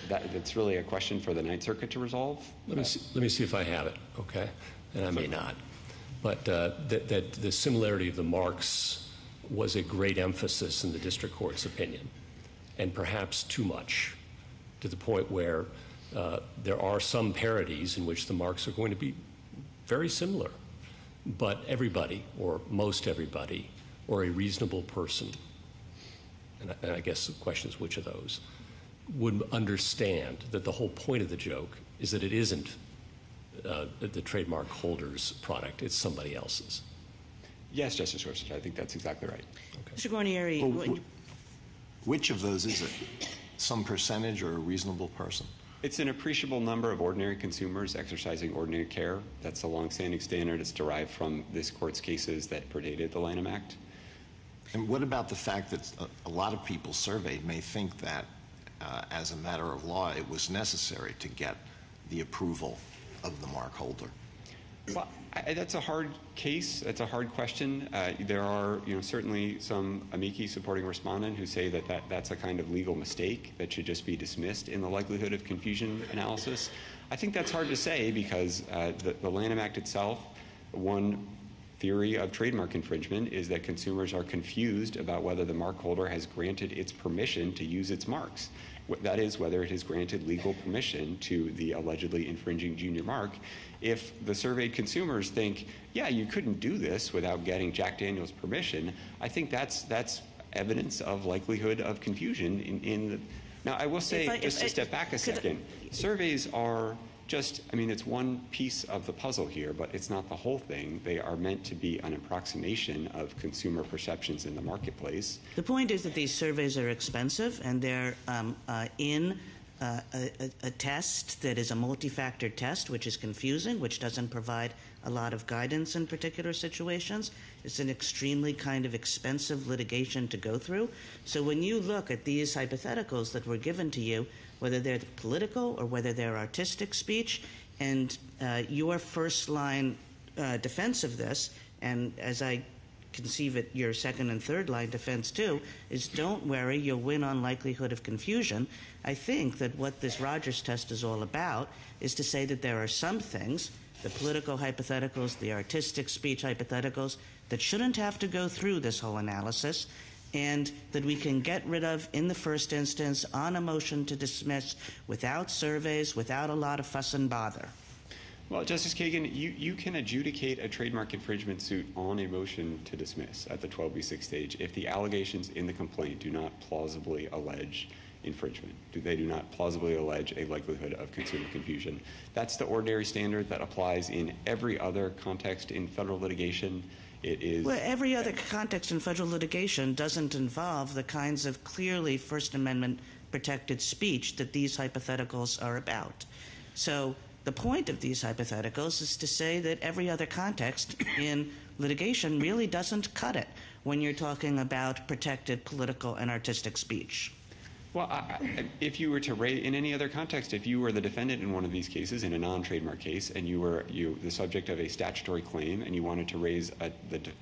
That's really a question for the Ninth Circuit to resolve. Let me see if I have it, okay? And I may not. But that the similarity of the marks was a great emphasis in the district court's opinion, and perhaps too much, to the point where there are some parodies in which the marks are going to be very similar, but everybody, or most everybody, or a reasonable person, and I guess the question is which of those, would understand that the whole point of the joke is that it isn't the trademark holder's product, it's somebody else's. Yes, Justice Gorsuch, I think that's exactly right. Okay. Mr. Guarnieri, which of those is it? Some percentage or a reasonable person? It's an appreciable number of ordinary consumers exercising ordinary care. That's a longstanding standard. It's derived from this court's cases that predated the Lanham Act. And what about the fact that a lot of people surveyed may think that as a matter of law it was necessary to get the approval of the mark holder? Well, that's a hard case. That's a hard question. There are, certainly some amici supporting respondent who say that that's a kind of legal mistake that should just be dismissed in the likelihood of confusion analysis. I think that's hard to say because the Lanham Act itself, one theory of trademark infringement is that consumers are confused about whether the mark holder has granted its permission to use its marks. That is, whether it has granted legal permission to the allegedly infringing junior mark. If the surveyed consumers think, yeah, you couldn't do this without getting Jack Daniel's permission, I think that's evidence of likelihood of confusion in the. Now, I will say, just to step back a second, surveys are just, I mean, it's one piece of the puzzle here, but it's not the whole thing. They are meant to be an approximation of consumer perceptions in the marketplace. The point is that these surveys are expensive, and they're in a test that is a multi-factor test, which is confusing, which doesn't provide a lot of guidance in particular situations. It's an extremely kind of expensive litigation to go through. So when you look at these hypotheticals that were given to you, whether they're political or whether they're artistic speech, and your first line defense of this, and as I conceive it, your second and third line defense too, is don't worry, you'll win on likelihood of confusion. I think that what this Rogers test is all about is to say that there are some things, the political hypotheticals, the artistic speech hypotheticals, that shouldn't have to go through this whole analysis, and that we can get rid of in the first instance on a motion to dismiss without surveys, without a lot of fuss and bother. Well, Justice Kagan, you can adjudicate a trademark infringement suit on a motion to dismiss at the 12b6 stage if the allegations in the complaint do not plausibly allege infringement. They do not plausibly allege a likelihood of consumer confusion. That's the ordinary standard that applies in every other context in federal litigation. It is. Well, every other context in federal litigation doesn't involve the kinds of clearly First Amendment protected speech that these hypotheticals are about. So the point of these hypotheticals is to say that every other context in litigation really doesn't cut it when you're talking about protected political and artistic speech. Well, if you were to raise, in any other context, if you were the defendant in one of these cases, in a non-trademark case, and you were the subject of a statutory claim, and you wanted to raise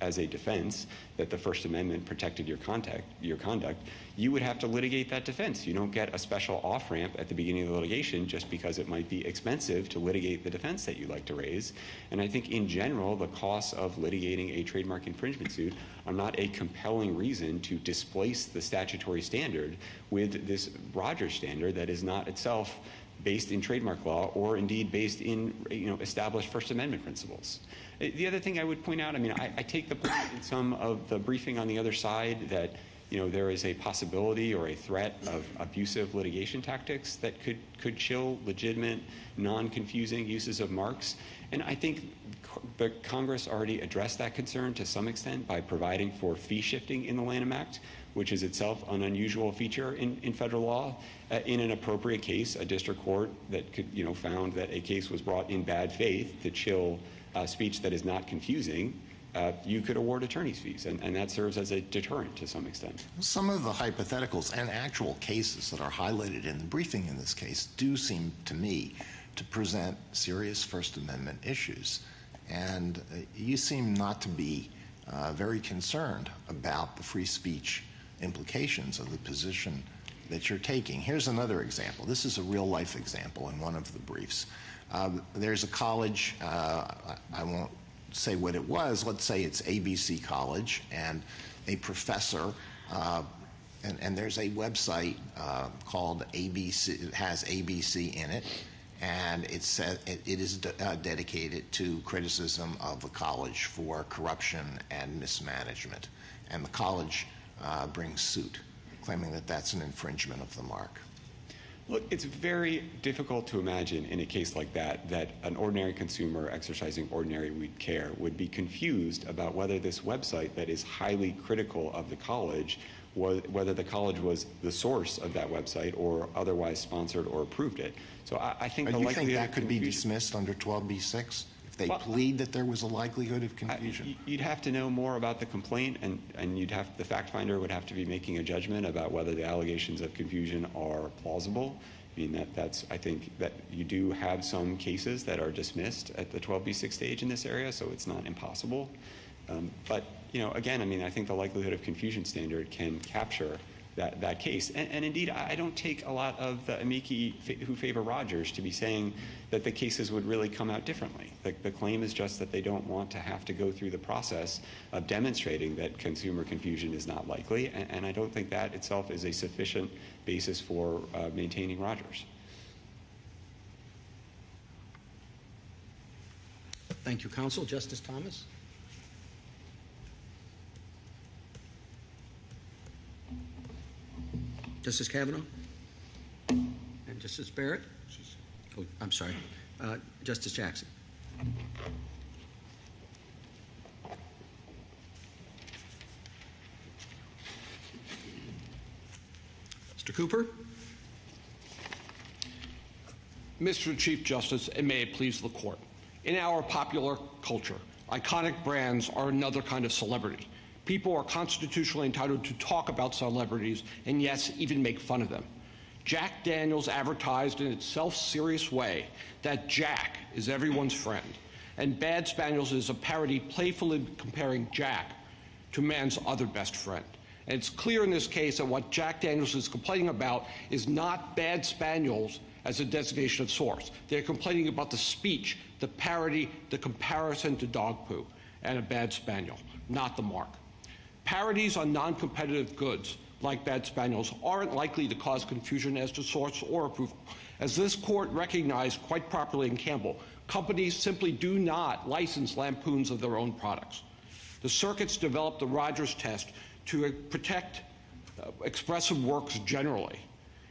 as a defense that the First Amendment protected your conduct, you would have to litigate that defense. You don't get a special off-ramp at the beginning of the litigation just because it might be expensive to litigate the defense that you'd like to raise. And I think in general, the costs of litigating a trademark infringement suit are not a compelling reason to displace the statutory standard with this Rogers standard that is not itself based in trademark law or indeed based in established First Amendment principles. The other thing I would point out, I mean, I take the point in some of the briefing on the other side that there is a possibility or a threat of abusive litigation tactics that could chill legitimate, non-confusing uses of marks. And I think the Congress already addressed that concern to some extent by providing for fee shifting in the Lanham Act, which is itself an unusual feature in federal law. In an appropriate case, a district court that could, found that a case was brought in bad faith to chill speech that is not confusing, you could award attorney's fees, and that serves as a deterrent to some extent. Some of the hypotheticals and actual cases that are highlighted in the briefing in this case do seem to me to present serious First Amendment issues. And you seem not to be very concerned about the free speech implications of the position that you're taking. Here's another example. This is a real-life example in one of the briefs. There's a college, I won't say what it was, let's say it's ABC College, and a professor, and there's a website called ABC, it has ABC in it, and it is dedicated to criticism of the college for corruption and mismanagement. And the college brings suit, claiming that that's an infringement of the mark. Look, it's very difficult to imagine in a case like that an ordinary consumer exercising ordinary care would be confused about whether this website that is highly critical of the college whether the college was the source of that website or otherwise sponsored or approved it. So I think the likelihood you think that could be dismissed under 12b6 if they plead that there was a likelihood of confusion? You'd have to know more about the complaint, and the fact finder would have to be making a judgment about whether the allegations of confusion are plausible. I mean, I think that you do have some cases that are dismissed at the 12b6 stage in this area, so it's not impossible. But again, I mean, I think the likelihood of confusion standard can capture that case. And indeed, I don't take a lot of the amici who favor Rogers to be saying that the cases would really come out differently. The claim is just that they don't want to have to go through the process of demonstrating that consumer confusion is not likely, and I don't think that itself is a sufficient basis for maintaining Rogers. Thank you, counsel. Justice Thomas? Justice Kavanaugh? And Justice Barrett? Oh, I'm sorry. Justice Jackson? Mr. Cooper? Mr. Chief Justice, and may it please the Court. In our popular culture, iconic brands are another kind of celebrity. People are constitutionally entitled to talk about celebrities and, yes, even make fun of them. Jack Daniels advertised in its self-serious way that Jack is everyone's friend, and Bad Spaniels is a parody playfully comparing Jack to man's other best friend. And it's clear in this case that what Jack Daniels is complaining about is not Bad Spaniels as a designation of source. They're complaining about the speech, the parody, the comparison to dog poo and a Bad Spaniel, not the mark. Parodies on non-competitive goods, like Bad Spaniels, aren't likely to cause confusion as to source or approval. As this Court recognized quite properly in Campbell, companies simply do not license lampoons of their own products. The circuits developed the Rogers test to protect expressive works generally,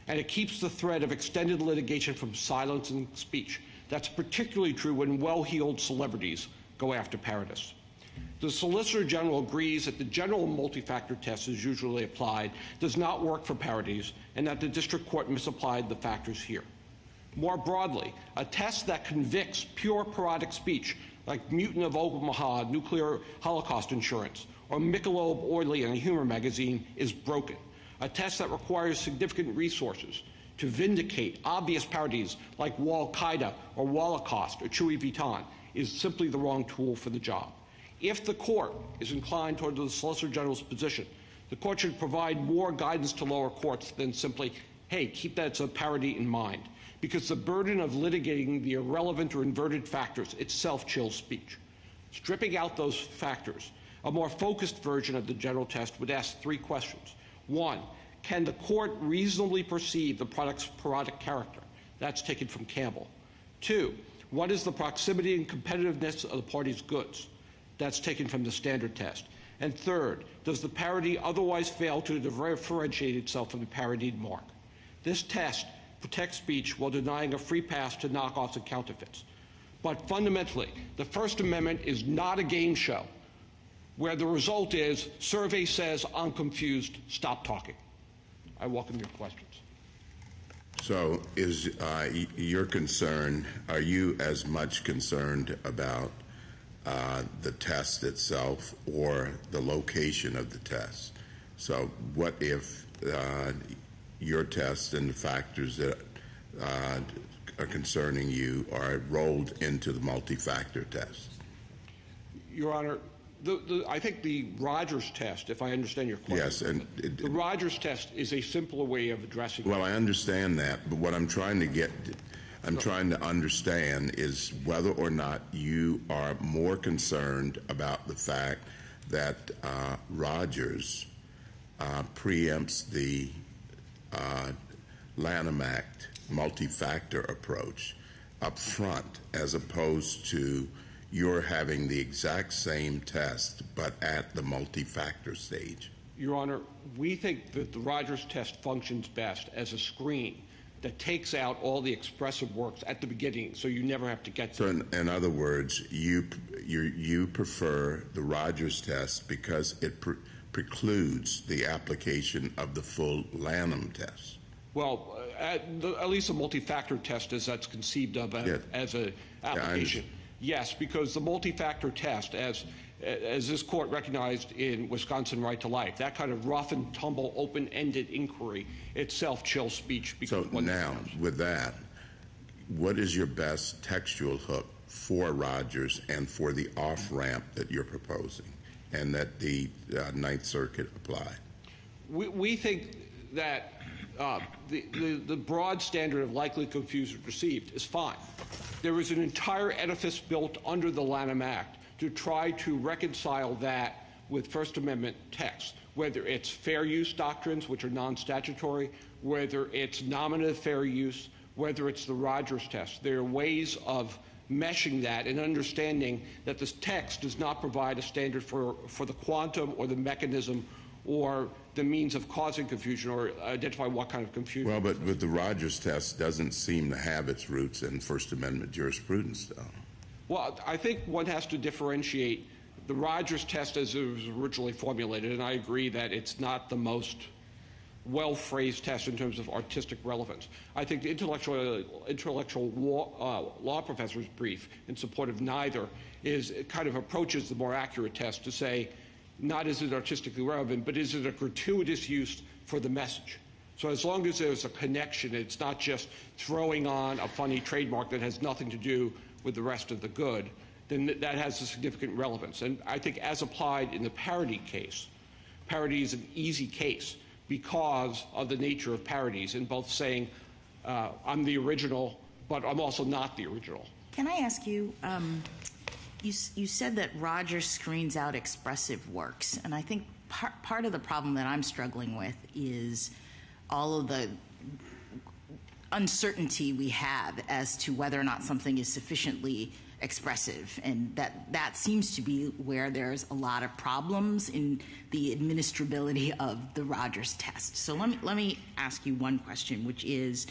and it keeps the threat of extended litigation from silencing speech. That's particularly true when well-heeled celebrities go after parodies. The Solicitor General agrees that the general multi-factor test is usually applied does not work for parodies, and that the District Court misapplied the factors here. More broadly, a test that convicts pure parodic speech, like Mutant of Omaha, Nuclear Holocaust Insurance, or Michelob Oily in a humor magazine, is broken. A test that requires significant resources to vindicate obvious parodies like Wal-Qaeda or Holocaust or Chewy Vuitton is simply the wrong tool for the job. If the Court is inclined toward the Solicitor General's position, the Court should provide more guidance to lower courts than simply, hey, keep that as a parody in mind, because the burden of litigating the irrelevant or inverted factors itself chills speech. Stripping out those factors, a more focused version of the general test would ask three questions. One, can the Court reasonably perceive the product's parodic character? That's taken from Campbell. Two, what is the proximity and competitiveness of the party's goods? That's taken from the standard test. And third, does the parody otherwise fail to differentiate itself from the parodied mark? This test protects speech while denying a free pass to knockoffs and counterfeits. But fundamentally, the First Amendment is not a game show where the result is survey says I'm confused, stop talking. I welcome your questions. So is your concern, are you as much concerned about the test itself or the location of the test? So what if your test and the factors that are concerning you are rolled into the multi-factor test? Your Honor, I think the Rogers test, if I understand your question. Yes, and the Rogers test is a simpler way of addressing it. Well, I understand that, but what I'm trying to understand is whether or not you are more concerned about the fact that Rogers preempts the Lanham Act multi-factor approach up front, as opposed to you're having the exact same test but at the multi-factor stage. Your Honor, we think that the Rogers test functions best as a screen that takes out all the expressive works at the beginning, so you never have to get to So in other words, you prefer the Rogers test because it precludes the application of the full Lanham test. Well, at least the multi-factor test as that's conceived of as an application. Yes, because the multi-factor test, as this Court recognized in Wisconsin Right to Life, that kind of rough and tumble, open-ended inquiry itself chills speech. So now, with that, what is your best textual hook for Rogers and for the off-ramp that you're proposing and that the Ninth Circuit applied? We think that the broad standard of likely confused or deceived is fine. There is an entire edifice built under the Lanham Act to try to reconcile that with First Amendment text, whether it's fair use doctrines, which are non-statutory, whether it's nominative fair use, whether it's the Rogers test. There are ways of meshing that and understanding that this text does not provide a standard for the quantum or the mechanism or the means of causing confusion, or identify what kind of confusion. Well, but the Rogers test doesn't seem to have its roots in First Amendment jurisprudence, though. Well, I think one has to differentiate the Rogers test as it was originally formulated, and I agree that it's not the most well-phrased test in terms of artistic relevance. I think the intellectual law professor's brief in support of neither it kind of approaches the more accurate test to say, not is it artistically relevant, but is it a gratuitous use for the message? So as long as there's a connection, it's not just throwing on a funny trademark that has nothing to do with the rest of the good, then that has a significant relevance. And I think as applied in the parody case, parody is an easy case because of the nature of parodies, in both saying, I'm the original, but I'm also not the original. Can I ask you, you said that Rogers screens out expressive works, and I think part of the problem that I'm struggling with is all of the uncertainty we have as to whether or not something is sufficiently expressive, and that seems to be where there's a lot of problems in the administrability of the Rogers test. So let me ask you one question, which is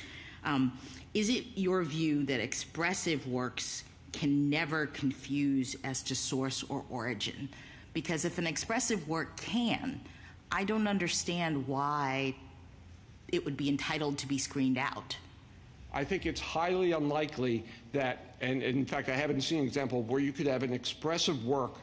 it your view that expressive works can never confuse as to source or origin? Because if an expressive work can, I don't understand why it would be entitled to be screened out. I think it's highly unlikely that, and in fact I haven't seen an example where you could have an expressive work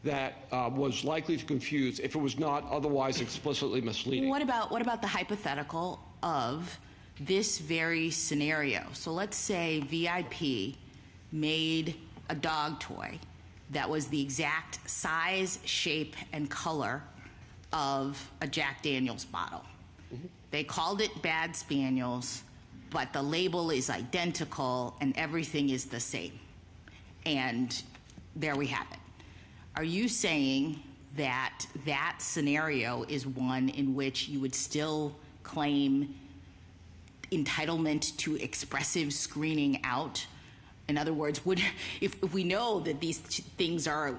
that was likely to confuse if it was not otherwise explicitly misleading. What about the hypothetical of this very scenario? So let's say VIP made a dog toy that was the exact size, shape, and color of a Jack Daniels bottle. Mm-hmm. They called it Bad Spaniels, but the label is identical and everything is the same. And there we have it. Are you saying that that scenario is one in which you would still claim entitlement to expressive screening out? In other words, if we know that these things are,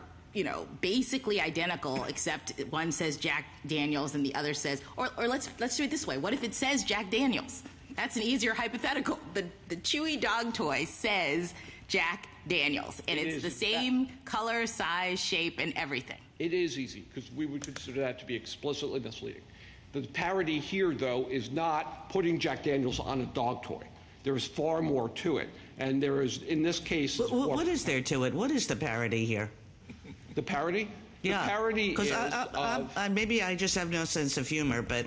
basically identical, except one says Jack Daniels and the other says, or let's do it this way. What if it says Jack Daniels? That's an easier hypothetical. The Chewy dog toy says Jack Daniels, and it's the same color, size, shape, and everything. It is easy, because we would consider that to be explicitly misleading. The parody here, though, is not putting Jack Daniels on a dog toy. There is far more to it. And there is, in this case... What is there to it? What is the parody here? The parody? Yeah. The parody is... maybe I just have no sense of humor, but...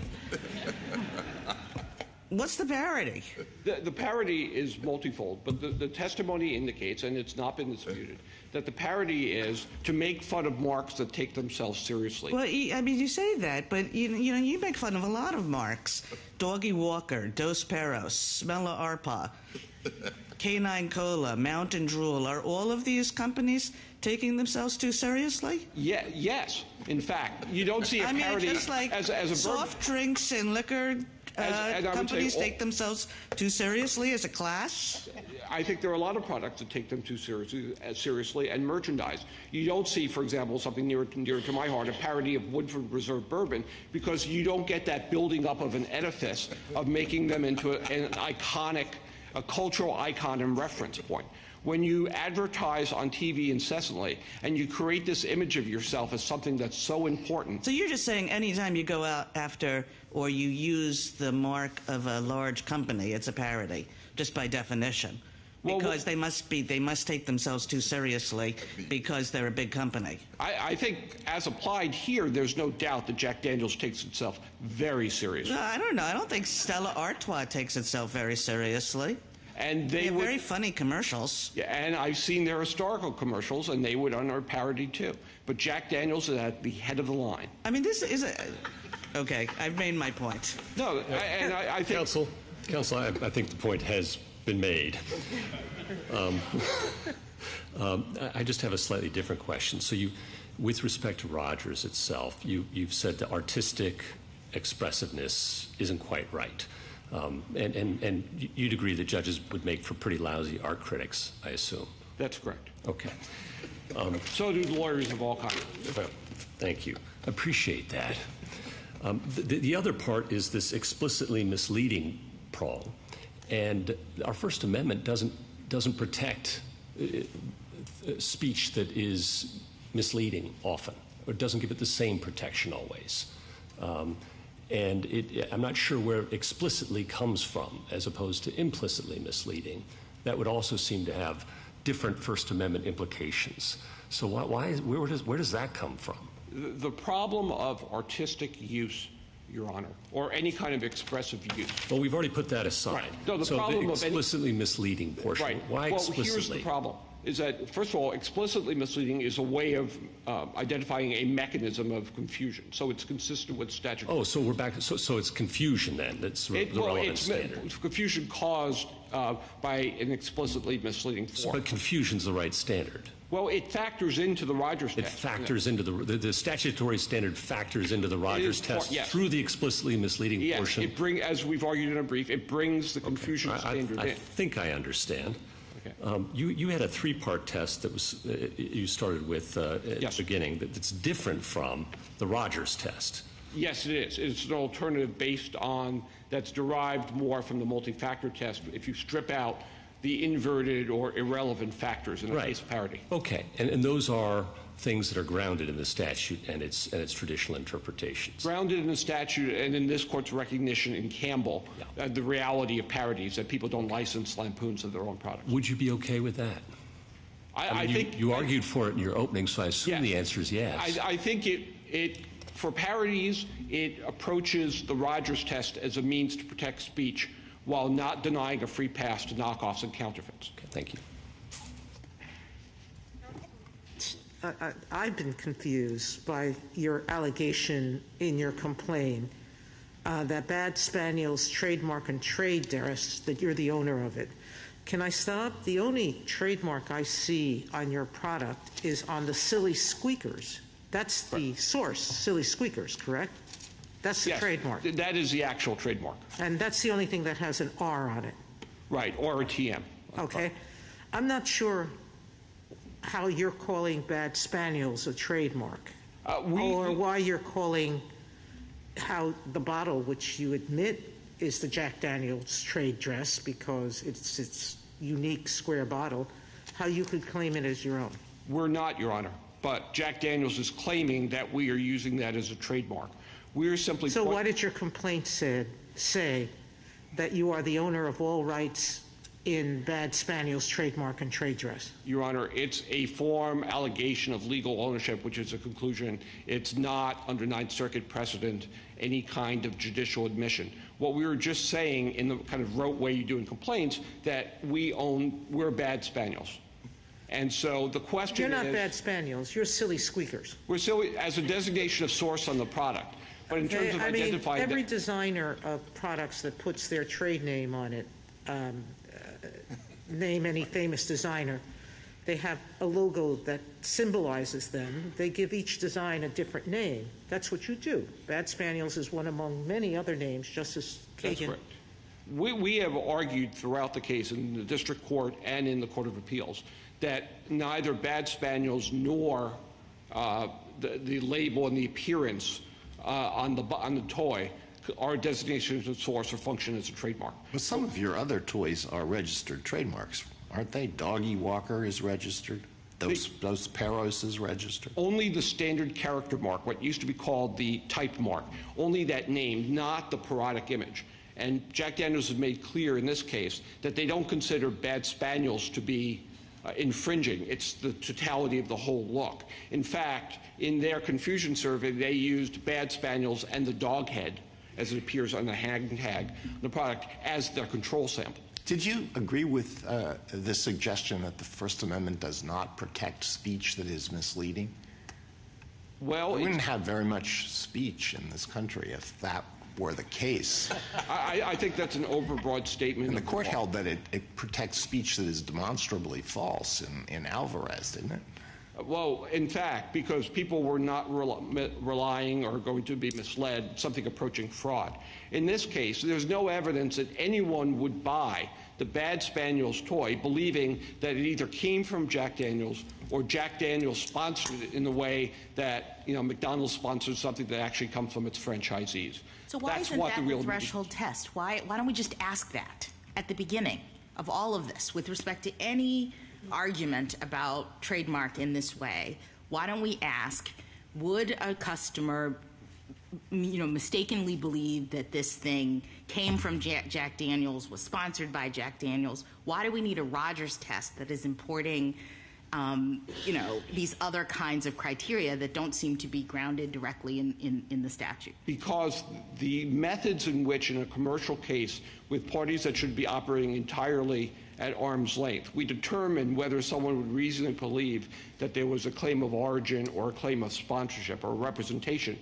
What's the parody? The parody is multifold, but the testimony indicates, and it's not been disputed, that the parody is to make fun of marks that take themselves seriously. Well, you say that, but you make fun of a lot of marks. Doggy Walker, Dos Perros, Smella Arpa, Canine Cola, Mountain Drool. Are all of these companies taking themselves too seriously? Yeah, yes. In fact, you don't see a parody just like as a soft drinks and liquor companies take themselves too seriously as a class? I think there are a lot of products that take them too seriously, and merchandise. You don't see, for example, something near to my heart, a parody of Woodford Reserve bourbon, because you don't get that building up of an edifice of making them into an iconic, a cultural icon and reference point. When you advertise on TV incessantly and you create this image of yourself as something that's so important. So you're just saying anytime you go out after or you use the mark of a large company, it's a parody, just by definition. Because they must take themselves too seriously because they're a big company. I think, as applied here, there's no doubt that Jack Daniels takes itself very seriously. I don't know. I don't think Stella Artois takes itself very seriously. And they have very funny commercials. Yeah, and I've seen their historical commercials, and they would honor parody too. But Jack Daniels is at the head of the line. I mean, this is okay. I've made my point. No, and I think Counsel, I think the point has been made. I just have a slightly different question. So with respect to Rogers itself, you've said the artistic expressiveness isn't quite right. And you'd agree that judges would make for pretty lousy art critics, I assume. That's correct. Okay. So do lawyers of all kinds. Well, thank you. Appreciate that. The other part is this explicitly misleading prong, and our First Amendment doesn't protect speech that is misleading often, or doesn't give it the same protection always. And I'm not sure where explicitly comes from as opposed to implicitly misleading. That would also seem to have different First Amendment implications. So where does that come from? The problem of artistic use, Your Honor, or any kind of expressive use. Well, we've already put that aside. Right. No, the so problem the of explicitly misleading portion. Right. Why well, explicitly? Here's the problem. Is that, first of all, explicitly misleading is a way of identifying a mechanism of confusion. So it's consistent with statute. Oh, so we're back. So it's confusion then. That's the relevant standard. It's confusion caused by an explicitly misleading form. But confusion's the right standard. Well, it factors into the Rogers test. It factors into the statutory standard factors into the Rogers test through the explicitly misleading portion. Yes, as we've argued in a brief, it brings the confusion standard in. I think I understand. Okay. You had a three-part test that was you started with at the beginning that's different from the Rogers test. Yes, it is. It's an alternative that's derived more from the multi-factor test if you strip out the inverted or irrelevant factors in the case of parody. Okay, and those are things that are grounded in the statute and its traditional interpretations. Grounded in the statute and in this court's recognition in Campbell, the reality of parodies, that people don't license lampoons of their own products. Would you be okay with that? I think you argued for it in your opening, so I assume the answer is yes. I think for parodies, it approaches the Rogers test as a means to protect speech while not denying a free pass to knockoffs and counterfeits. Okay, thank you. I've been confused by your allegation in your complaint that Bad Spaniels trademark and trade dress, that you're the owner of it. Can I stop? The only trademark I see on your product is on the Silly Squeakers. That's the source, Silly Squeakers, correct? That's the trademark. That is the actual trademark. And that's the only thing that has an R on it. Right, or a TM. Okay. I'm not sure how you're calling Bad Spaniels a trademark, or why you're calling how the bottle, which you admit is the Jack Daniels trade dress because it's unique square bottle, how you could claim it as your own. We're not, Your Honor, but Jack Daniels is claiming that we are using that as a trademark. We're simply... So why did your complaint say that you are the owner of all rights in Bad Spaniels trademark and trade dress? Your Honor, it's a form allegation of legal ownership, which is a conclusion. It's not, under Ninth Circuit precedent, any kind of judicial admission. What we were just saying in the kind of rote way you do in complaints, that we're Bad Spaniels. And so the question is... You're not Bad Spaniels, you're Silly Squeakers. We're silly as a designation of source on the product. But in terms of identifying... every designer of products that puts their trade name on it, name any famous designer, they have a logo that symbolizes them. They give each design a different name. That's what you do. Bad Spaniels is one among many other names, Justice Kagan. That's correct. We have argued throughout the case in the district court and in the Court of Appeals that neither Bad Spaniels nor the label and the appearance on the toy are designations of source or function as a trademark. But some of your other toys are registered trademarks, aren't they? Doggy Walker is registered. Those Paros is registered. Only the standard character mark, what used to be called the type mark, only that name, not the parodic image. And Jack Daniels has made clear in this case that they don't consider Bad Spaniels to be infringing. It's the totality of the whole look. In fact, in their confusion survey, they used Bad Spaniels and the dog head, as it appears on the tag, the product, as their control sample. Did you agree with the suggestion that the First Amendment does not protect speech that is misleading? Well, we wouldn't have very much speech in this country if that were the case. I think that's an overbroad statement. And the court held that it protects speech that is demonstrably false in Alvarez, didn't it? Well, in fact, because people were not relying or going to be misled, something approaching fraud. In this case, there's no evidence that anyone would buy the Bad Spaniels toy believing that it either came from Jack Daniels or Jack Daniels sponsored it in the way that, you know, McDonald's sponsors something that actually comes from its franchisees. So why isn't that the threshold test? Why don't we just ask that at the beginning of all of this with respect to any argument about trademark in this way? Why don't we ask, would a customer, you know, mistakenly believe that this thing came from Jack Daniels, was sponsored by Jack Daniels? Why do we need a Rogers test that is importing, you know, these other kinds of criteria that don't seem to be grounded directly in the statute? Because The methods in which, in a commercial case with parties that should be operating entirely at arm's length, we determine whether someone would reasonably believe that there was a claim of origin or a claim of sponsorship or representation.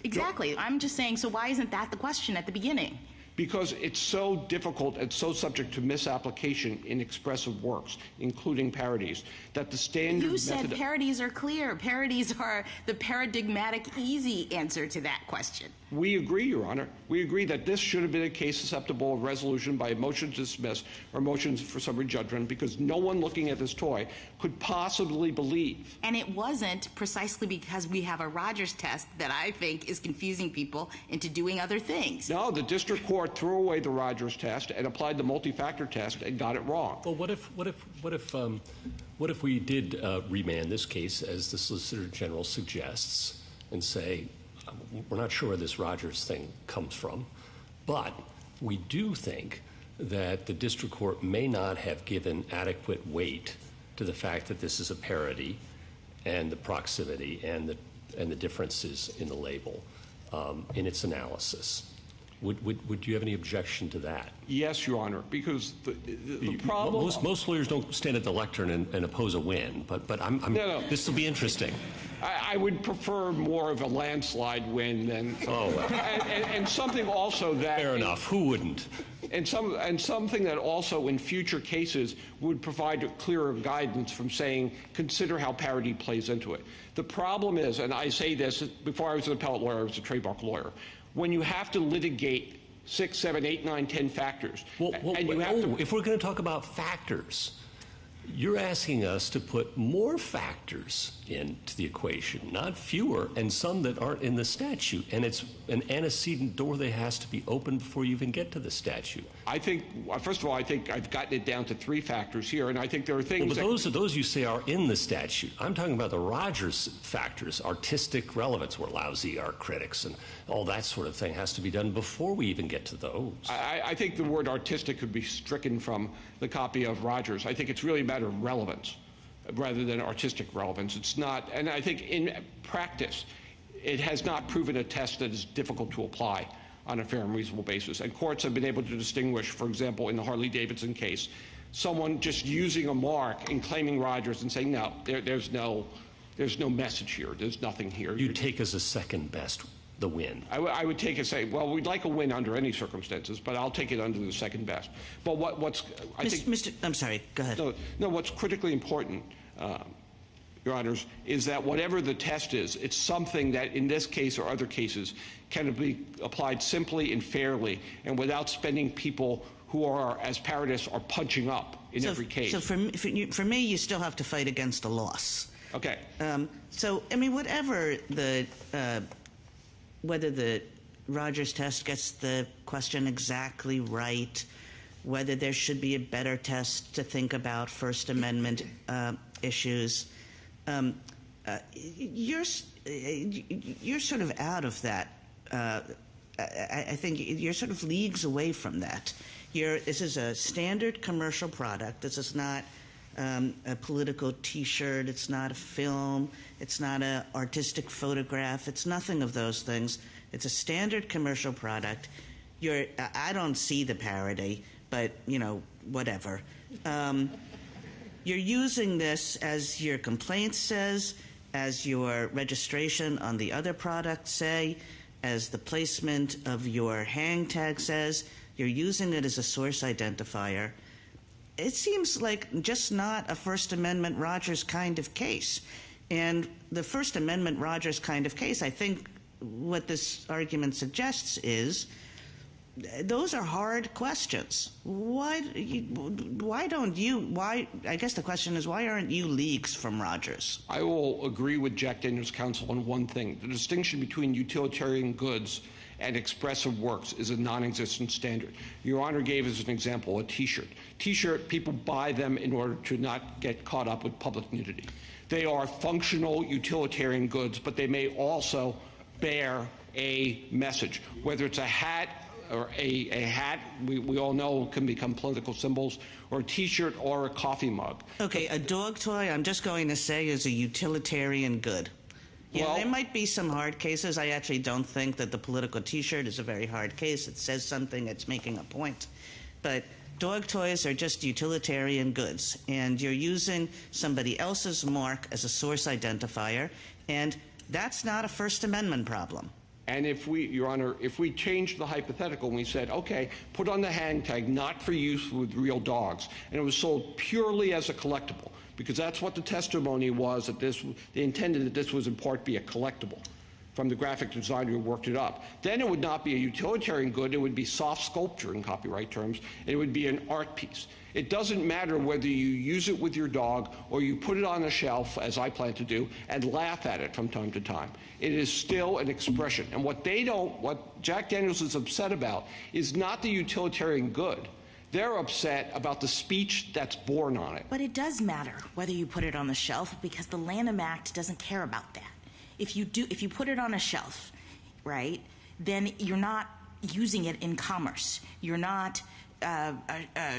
Exactly. I'm just saying, so why isn't that the question at the beginning? Because it's so difficult and so subject to misapplication in expressive works, including parodies, that the standard You said method... parodies are clear. Parodies are the paradigmatic, easy answer to that question. We agree, Your Honor. We agree that this should have been a case susceptible of resolution by a motion to dismiss or motions for summary judgment, because no one looking at this toy could possibly believe. And it wasn't precisely because we have a Rogers test that I think is confusing people into doing other things. No, the district court threw away the Rogers test and applied the multi-factor test and got it wrong. Well, what if we did remand this case, as the Solicitor General suggests, and say, we're not sure where this Rogers thing comes from, but we do think that the district court may not have given adequate weight to the fact that this is a parody and the proximity and the differences in the label in its analysis. Would you have any objection to that? Yes, Your Honor, because the problem... Most lawyers don't stand at the lectern and oppose a win, but No. This will be interesting. I would prefer more of a landslide win than... Oh, well. And something also that... Fair enough. Who wouldn't? And something that also in future cases would provide clearer guidance from saying, consider how parody plays into it. The problem is, and I say this, before I was an appellate lawyer, I was a trademark lawyer, when you have to litigate 6, 7, 8, 9, 10 factors, and you have to... If we're going to talk about factors, you're asking us to put more factors into the equation, not fewer, and some that aren't in the statute. And it's an antecedent door that has to be opened before you even get to the statute. I think, first of all, I think I've gotten it down to 3 factors here, and I think there are things but those you say are in the statute. I'm talking about the Rogers factors. Artistic relevance, we're lousy, our critics, and all that sort of thing has to be done before we even get to those. I think the word artistic could be stricken from the copy of Rogers. I think it's really a matter of relevance rather than artistic relevance. It's not, and I think in practice, it has not proven a test that is difficult to apply on a fair and reasonable basis. And courts have been able to distinguish, for example, in the Harley-Davidson case, someone just using a mark and claiming Rogers and saying, no, there's no message here. There's nothing here. You'd take as a second best the win. I would take it, say, well, we'd like a win under any circumstances, but I'll take it under the second best. But I'm sorry, go ahead. No, what's critically important, Your Honors, is that whatever the test is, it's something that in this case or other cases can be applied simply and fairly and without spending people who are, as parodists, are punching up in every case. So for me, you still have to fight against a loss. Okay. So, I mean, whether the Rogers test gets the question exactly right, whether there should be a better test to think about First Amendment issues, you're sort of out of that. I think you're sort of leagues away from that. This is a standard commercial product. This is not a political T-shirt. It's not a film. It's not an artistic photograph. It's nothing of those things. It's a standard commercial product. I don't see the parody, but, you know, whatever. You're using this, as your complaint says, as your registration on the other product say, as the placement of your hang tag says. You're using it as a source identifier. It seems like just not a First Amendment Rogers kind of case. And the First Amendment Rogers kind of case, I think what this argument suggests is those are hard questions. I guess the question is, why aren't you leagues from Rogers? I will agree with Jack Daniels' counsel on one thing. The distinction between utilitarian goods and expressive works is a non-existent standard. Your Honor gave as an example a T-shirt. T-shirt, people buy them in order to not get caught up with public nudity. They are functional utilitarian goods, but they may also bear a message, whether it's a hat or a hat, we all know can become political symbols, or a T-shirt or a coffee mug. Okay, a dog toy, I'm just going to say, is a utilitarian good. Yeah, there might be some hard cases. I actually don't think that the political T-shirt is a very hard case. It says something, it's making a point. But dog toys are just utilitarian goods, and you're using somebody else's mark as a source identifier, and that's not a First Amendment problem. And if we, Your Honor, if we changed the hypothetical and we said, okay, put on the hang tag not for use with real dogs, and it was sold purely as a collectible, because that's what the testimony was, that they intended that this was in part be a collectible from the graphic designer who worked it up. Then it would not be a utilitarian good, it would be soft sculpture in copyright terms, and it would be an art piece. It doesn't matter whether you use it with your dog or you put it on a shelf, as I plan to do, and laugh at it from time to time. It is still an expression. And what Jack Daniels is upset about is not the utilitarian good. They're upset about the speech that's born on it. But it does matter whether you put it on the shelf, because the Lanham Act doesn't care about that. If you put it on a shelf, right, then you're not using it in commerce. You're not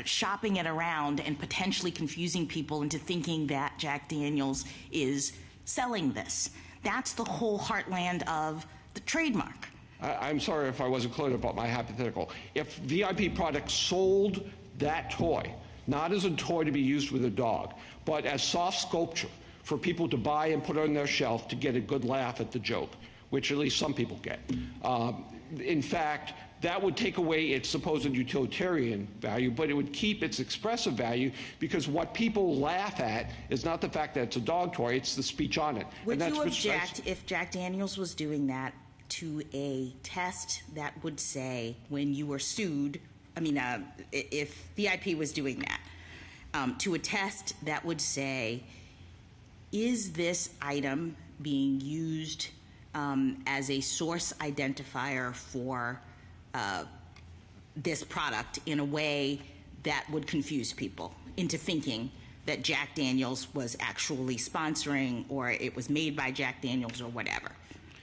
shopping it around and potentially confusing people into thinking that Jack Daniels is selling this. That's the whole heartland of the trademark. I'm sorry if I wasn't clear about my hypothetical. If VIP Products sold that toy, not as a toy to be used with a dog, but as soft sculpture for people to buy and put on their shelf to get a good laugh at the joke, which at least some people get. In fact, that would take away its supposed utilitarian value, but it would keep its expressive value, because what people laugh at is not the fact that it's a dog toy, it's the speech on it. Would you object if Jack Daniels was doing that to a test that would say, when you were sued, if VIP was doing that, to a test that would say, is this item being used as a source identifier for this product in a way that would confuse people into thinking that Jack Daniels was actually sponsoring, or it was made by Jack Daniels, or whatever?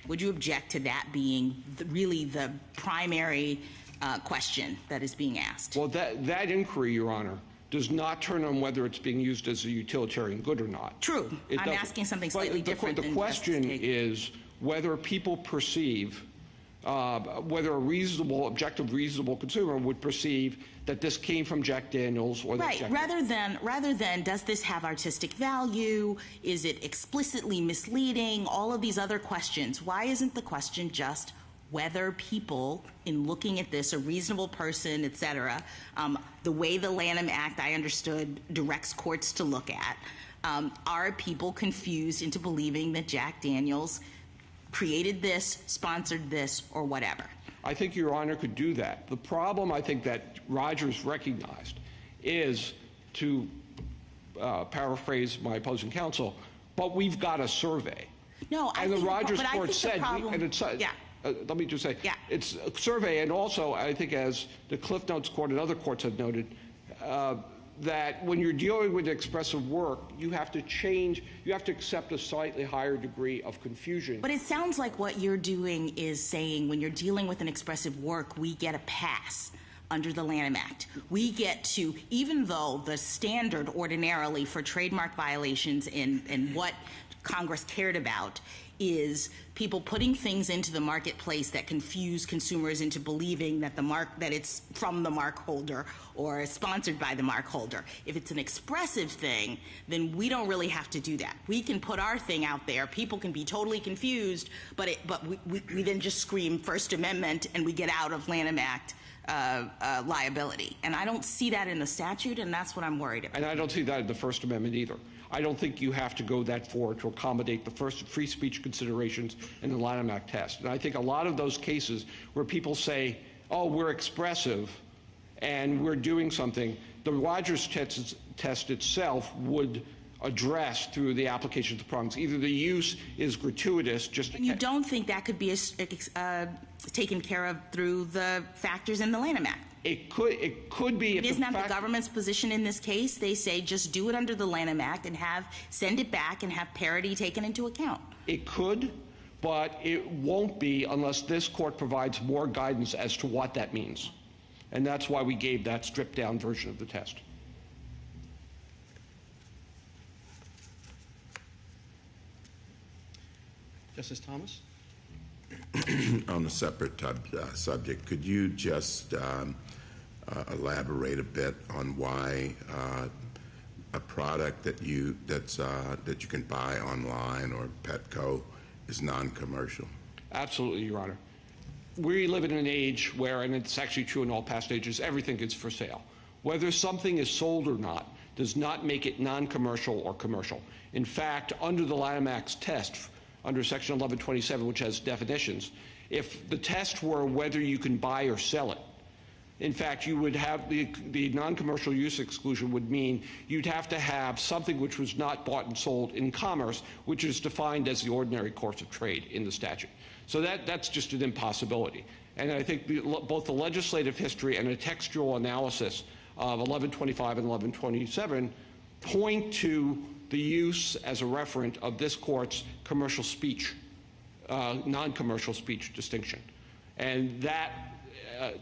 Would you object to that being really the primary question that is being asked? Well, that inquiry, Your Honor, does not turn on whether it's being used as a utilitarian good or not. True. I'm asking something slightly different. The question is whether people perceive, whether a reasonable, objective, reasonable consumer would perceive that this came from Jack Daniels or that right. Rather than does this have artistic value? Is it explicitly misleading? All of these other questions. Why isn't the question just whether people, in looking at this, a reasonable person, et cetera, the way the Lanham Act, I understood, directs courts to look at, are people confused into believing that Jack Daniels created this, sponsored this, or whatever? I think Your Honor could do that. The problem I think that Rogers recognized is, to paraphrase my opposing counsel, but we've got a survey. No, I and think the Rogers but court I think said, the problem, yeah. Let me just say, yeah. It's a survey, and also I think, as the Cliff Notes Court and other courts have noted, that when you're dealing with expressive work, you have to accept a slightly higher degree of confusion. But it sounds like what you're doing is saying, when you're dealing with an expressive work, we get a pass under the Lanham Act. We get to, even though the standard ordinarily for trademark violations and what Congress cared about is people putting things into the marketplace that confuse consumers into believing that that it's from the mark holder or sponsored by the mark holder. If it's an expressive thing, then we don't really have to do that. We can put our thing out there. People can be totally confused, but we then just scream First Amendment and we get out of Lanham Act liability. And I don't see that in the statute, and that's what I'm worried about. And I don't see that in the First Amendment either. I don't think you have to go that far to accommodate the first free speech considerations in the Lanham Act test. And I think a lot of those cases where people say, oh, we're expressive and we're doing something, the Rogers test itself would address through the application of the prongs. Either the use is gratuitous, just... And you don't think that could be taken care of through the factors in the Lanham Act? It could be. Isn't that the government's position in this case? They say just do it under the Lanham Act and send it back and have parity taken into account. It could, but it won't be unless this court provides more guidance as to what that means. And that's why we gave that stripped down version of the test. Justice Thomas? On a separate subject, could you just elaborate a bit on why a product that you can buy online or Petco is non-commercial? Absolutely, Your Honor. We live in an age where, and it's actually true in all past ages, everything is for sale. Whether something is sold or not does not make it non-commercial or commercial. In fact, under the Lanham Act's test, under Section 1127, which has definitions, if the test were whether you can buy or sell it, in fact, you would have the non-commercial use exclusion would mean you'd have to have something which was not bought and sold in commerce, which is defined as the ordinary course of trade in the statute. So that's just an impossibility. And I think both the legislative history and a textual analysis of 1125 and 1127 point to the use as a referent of this court's commercial speech, non-commercial speech distinction. And that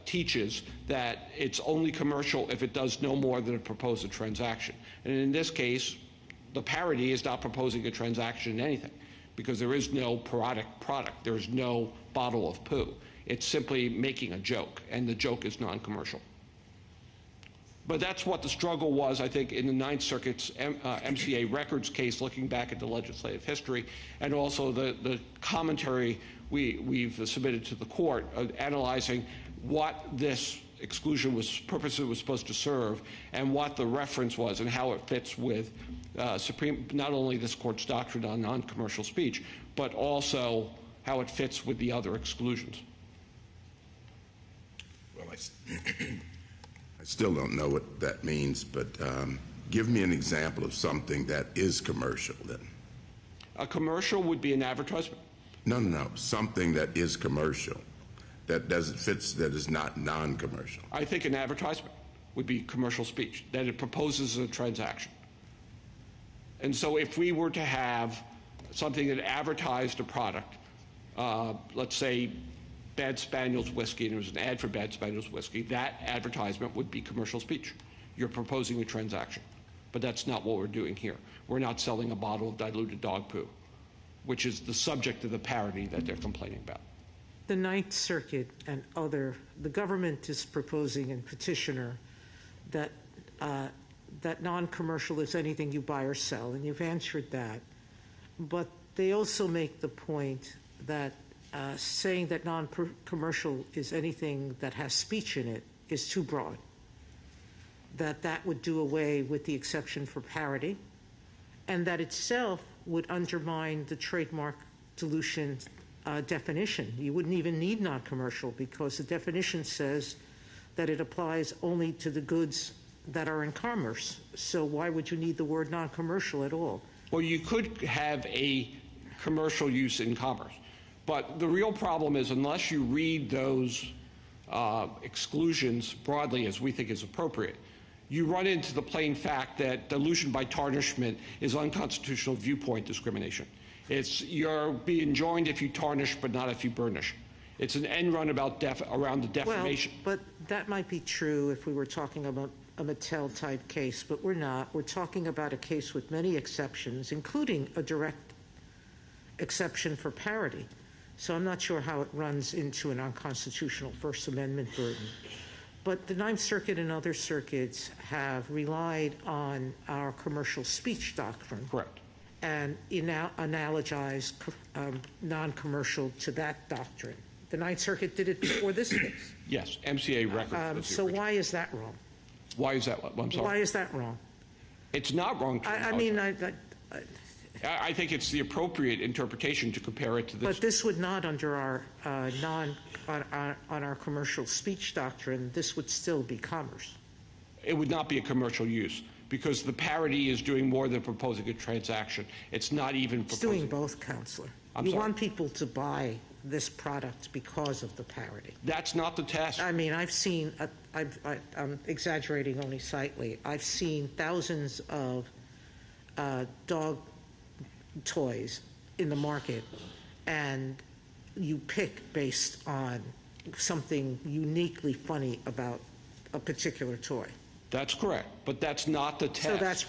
teaches that it's only commercial if it does no more than propose a transaction. And in this case, the parody is not proposing a transaction in anything because there is no product. There is no bottle of poo. It's simply making a joke, and the joke is non-commercial. But that's what the struggle was, I think, in the Ninth Circuit's MCA records case, looking back at the legislative history, and also the commentary we've submitted to the court, analyzing what this exclusion purpose was supposed to serve, and what the reference was, and how it fits with not only this court's doctrine on non-commercial speech, but also how it fits with the other exclusions. Well, I still don't know what that means, but give me an example of something that is commercial then. A commercial would be an advertisement. No. Something that is commercial, that is not non-commercial. I think an advertisement would be commercial speech, that it proposes a transaction. And so if we were to have something that advertised a product, let's say Bad Spaniels whiskey, and it was an ad for Bad Spaniels whiskey, that advertisement would be commercial speech. You're proposing a transaction. But that's not what we're doing here. We're not selling a bottle of diluted dog poo, which is the subject of the parody that they're complaining about. The Ninth Circuit and the government is proposing in petitioner that non-commercial is anything you buy or sell, and you've answered that. But they also make the point that saying that non-commercial is anything that has speech in it is too broad, that would do away with the exception for parody, and that itself would undermine the trademark dilution definition. You wouldn't even need non-commercial because the definition says that it applies only to the goods that are in commerce. So why would you need the word non-commercial at all? Well, you could have a commercial use in commerce. But the real problem is unless you read those exclusions broadly as we think is appropriate, you run into the plain fact that dilution by tarnishment is unconstitutional viewpoint discrimination. You're being joined if you tarnish, but not if you burnish. It's an end run around the defamation. Well, but that might be true if we were talking about a Mattel-type case, but we're not. We're talking about a case with many exceptions, including a direct exception for parody. So I'm not sure how it runs into an unconstitutional First Amendment burden. But the Ninth Circuit and other circuits have relied on our commercial speech doctrine. Correct. And analogized non-commercial to that doctrine. The Ninth Circuit did it before this case. Yes, MCA records. was the So original. why is that wrong? Why is that? I'm sorry. Why is that wrong? It's not wrong. To I mean, I think it's the appropriate interpretation to compare it to this. but this would not, under our on our commercial speech doctrine, this would still be commerce. It would not be a commercial use because the parody is doing more than proposing a transaction. It's not even It's proposing. doing both, Counselor. I'm You sorry? want people to buy this product because of the parody. That's not the test. I mean, I've seen, I'm exaggerating only slightly, I've seen thousands of dog toys in the market, and you pick based on something uniquely funny about a particular toy. That's correct, but that's not the test. So that's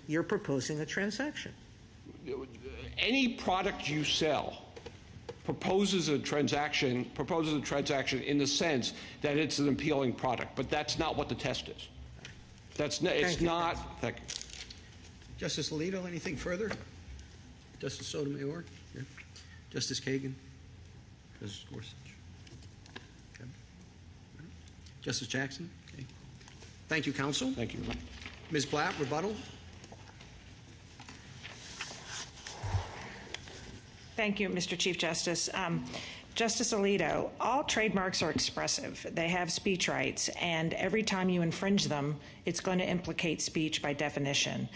you're proposing a transaction. Any product you sell proposes a transaction in the sense that it's an appealing product, but that's not what the test is. Thank you. Justice Alito, anything further? Justice Sotomayor? Yeah. Justice Kagan? Justice Gorsuch? Okay. Justice Jackson? Okay. Thank you, counsel. Thank you. Ms. Blatt, rebuttal? Thank you, Mr. Chief Justice. Justice Alito, all trademarks are expressive. They have speech rights, and every time you infringe them, it's going to implicate speech by definition.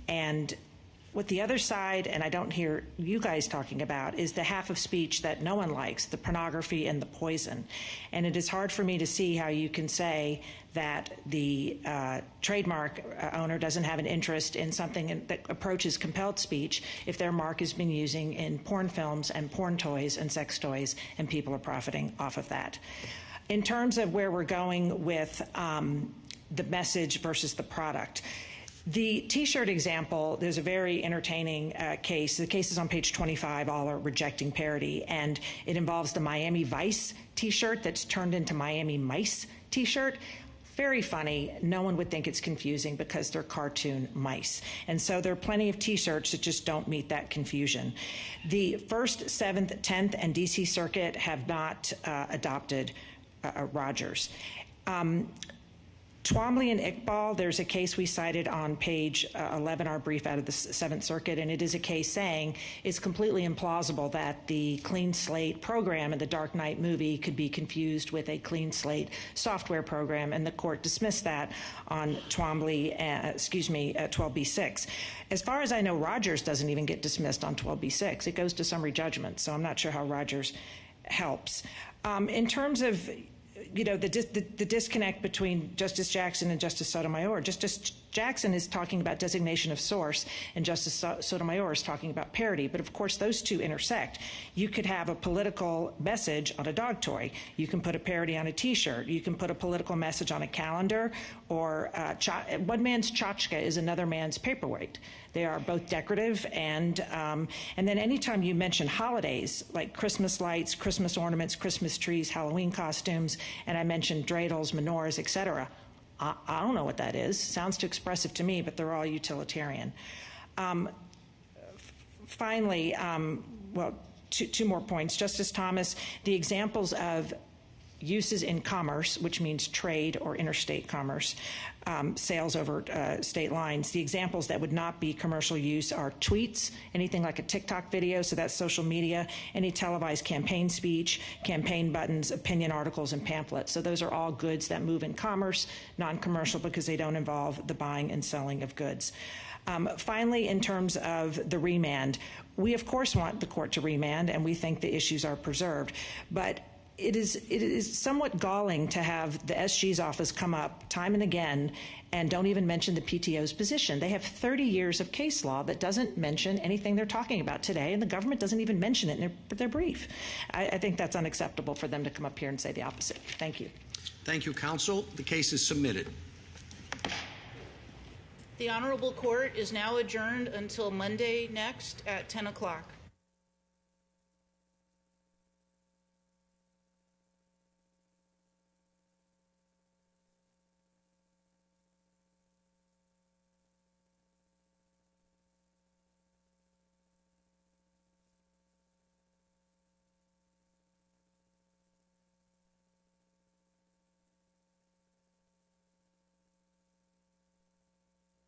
And what the other side, and I don't hear you guys talking about, is the half of speech that no one likes, the pornography and the poison. And it is hard for me to see how you can say that the trademark owner doesn't have an interest in something that approaches compelled speech if their mark has been using in porn films and porn toys and sex toys, and people are profiting off of that. In terms of where we're going with the message versus the product, the T-shirt example, there's a very entertaining case. The case is on page 25, all are rejecting parody, and it involves the Miami Vice T-shirt that's turned into Miami Mice T-shirt. Very funny. No one would think it's confusing because they're cartoon mice. And so there are plenty of T-shirts that just don't meet that confusion. The 1st, 7th, 10th, and D.C. Circuit have not adopted Rogers. Twombly and Iqbal, there's a case we cited on page 11, our brief out of the 7th Circuit, and it is a case saying it's completely implausible that the clean slate program in the Dark Knight movie could be confused with a clean slate software program, and the court dismissed that on Twombly, 12b-6. As far as I know, Rogers doesn't even get dismissed on 12b-6. It goes to summary judgment, so I'm not sure how Rogers helps. In terms of the disconnect between Justice Jackson and Justice Sotomayor. Justice Jackson is talking about designation of source, and Justice Sotomayor is talking about parody. But of course, those two intersect. You could have a political message on a dog toy. You can put a parody on a T-shirt. You can put a political message on a calendar, or one man's tchotchke is another man's paperweight. They are both decorative, and then anytime you mention holidays like Christmas lights, Christmas ornaments, Christmas trees, Halloween costumes, and I mentioned dreidels, menorahs, etc. I don't know what that is. Sounds too expressive to me, but they're all utilitarian. Finally, two more points. Justice Thomas, the examples of uses in commerce, which means trade or interstate commerce, sales over state lines. The examples that would not be commercial use are tweets, anything like a TikTok video, so that's social media, any televised campaign speech, campaign buttons, opinion articles, and pamphlets. So those are all goods that move in commerce, non-commercial because they don't involve the buying and selling of goods. Finally, in terms of the remand, we of course want the court to remand, and we think the issues are preserved. But it is somewhat galling to have the SG's office come up time and again and don't even mention the PTO's position. They have 30 years of case law that doesn't mention anything they're talking about today, and the government doesn't even mention it in their brief. I think that's unacceptable for them to come up here and say the opposite. Thank you. Thank you, counsel. The case is submitted. The Honorable Court is now adjourned until Monday next at 10 o'clock.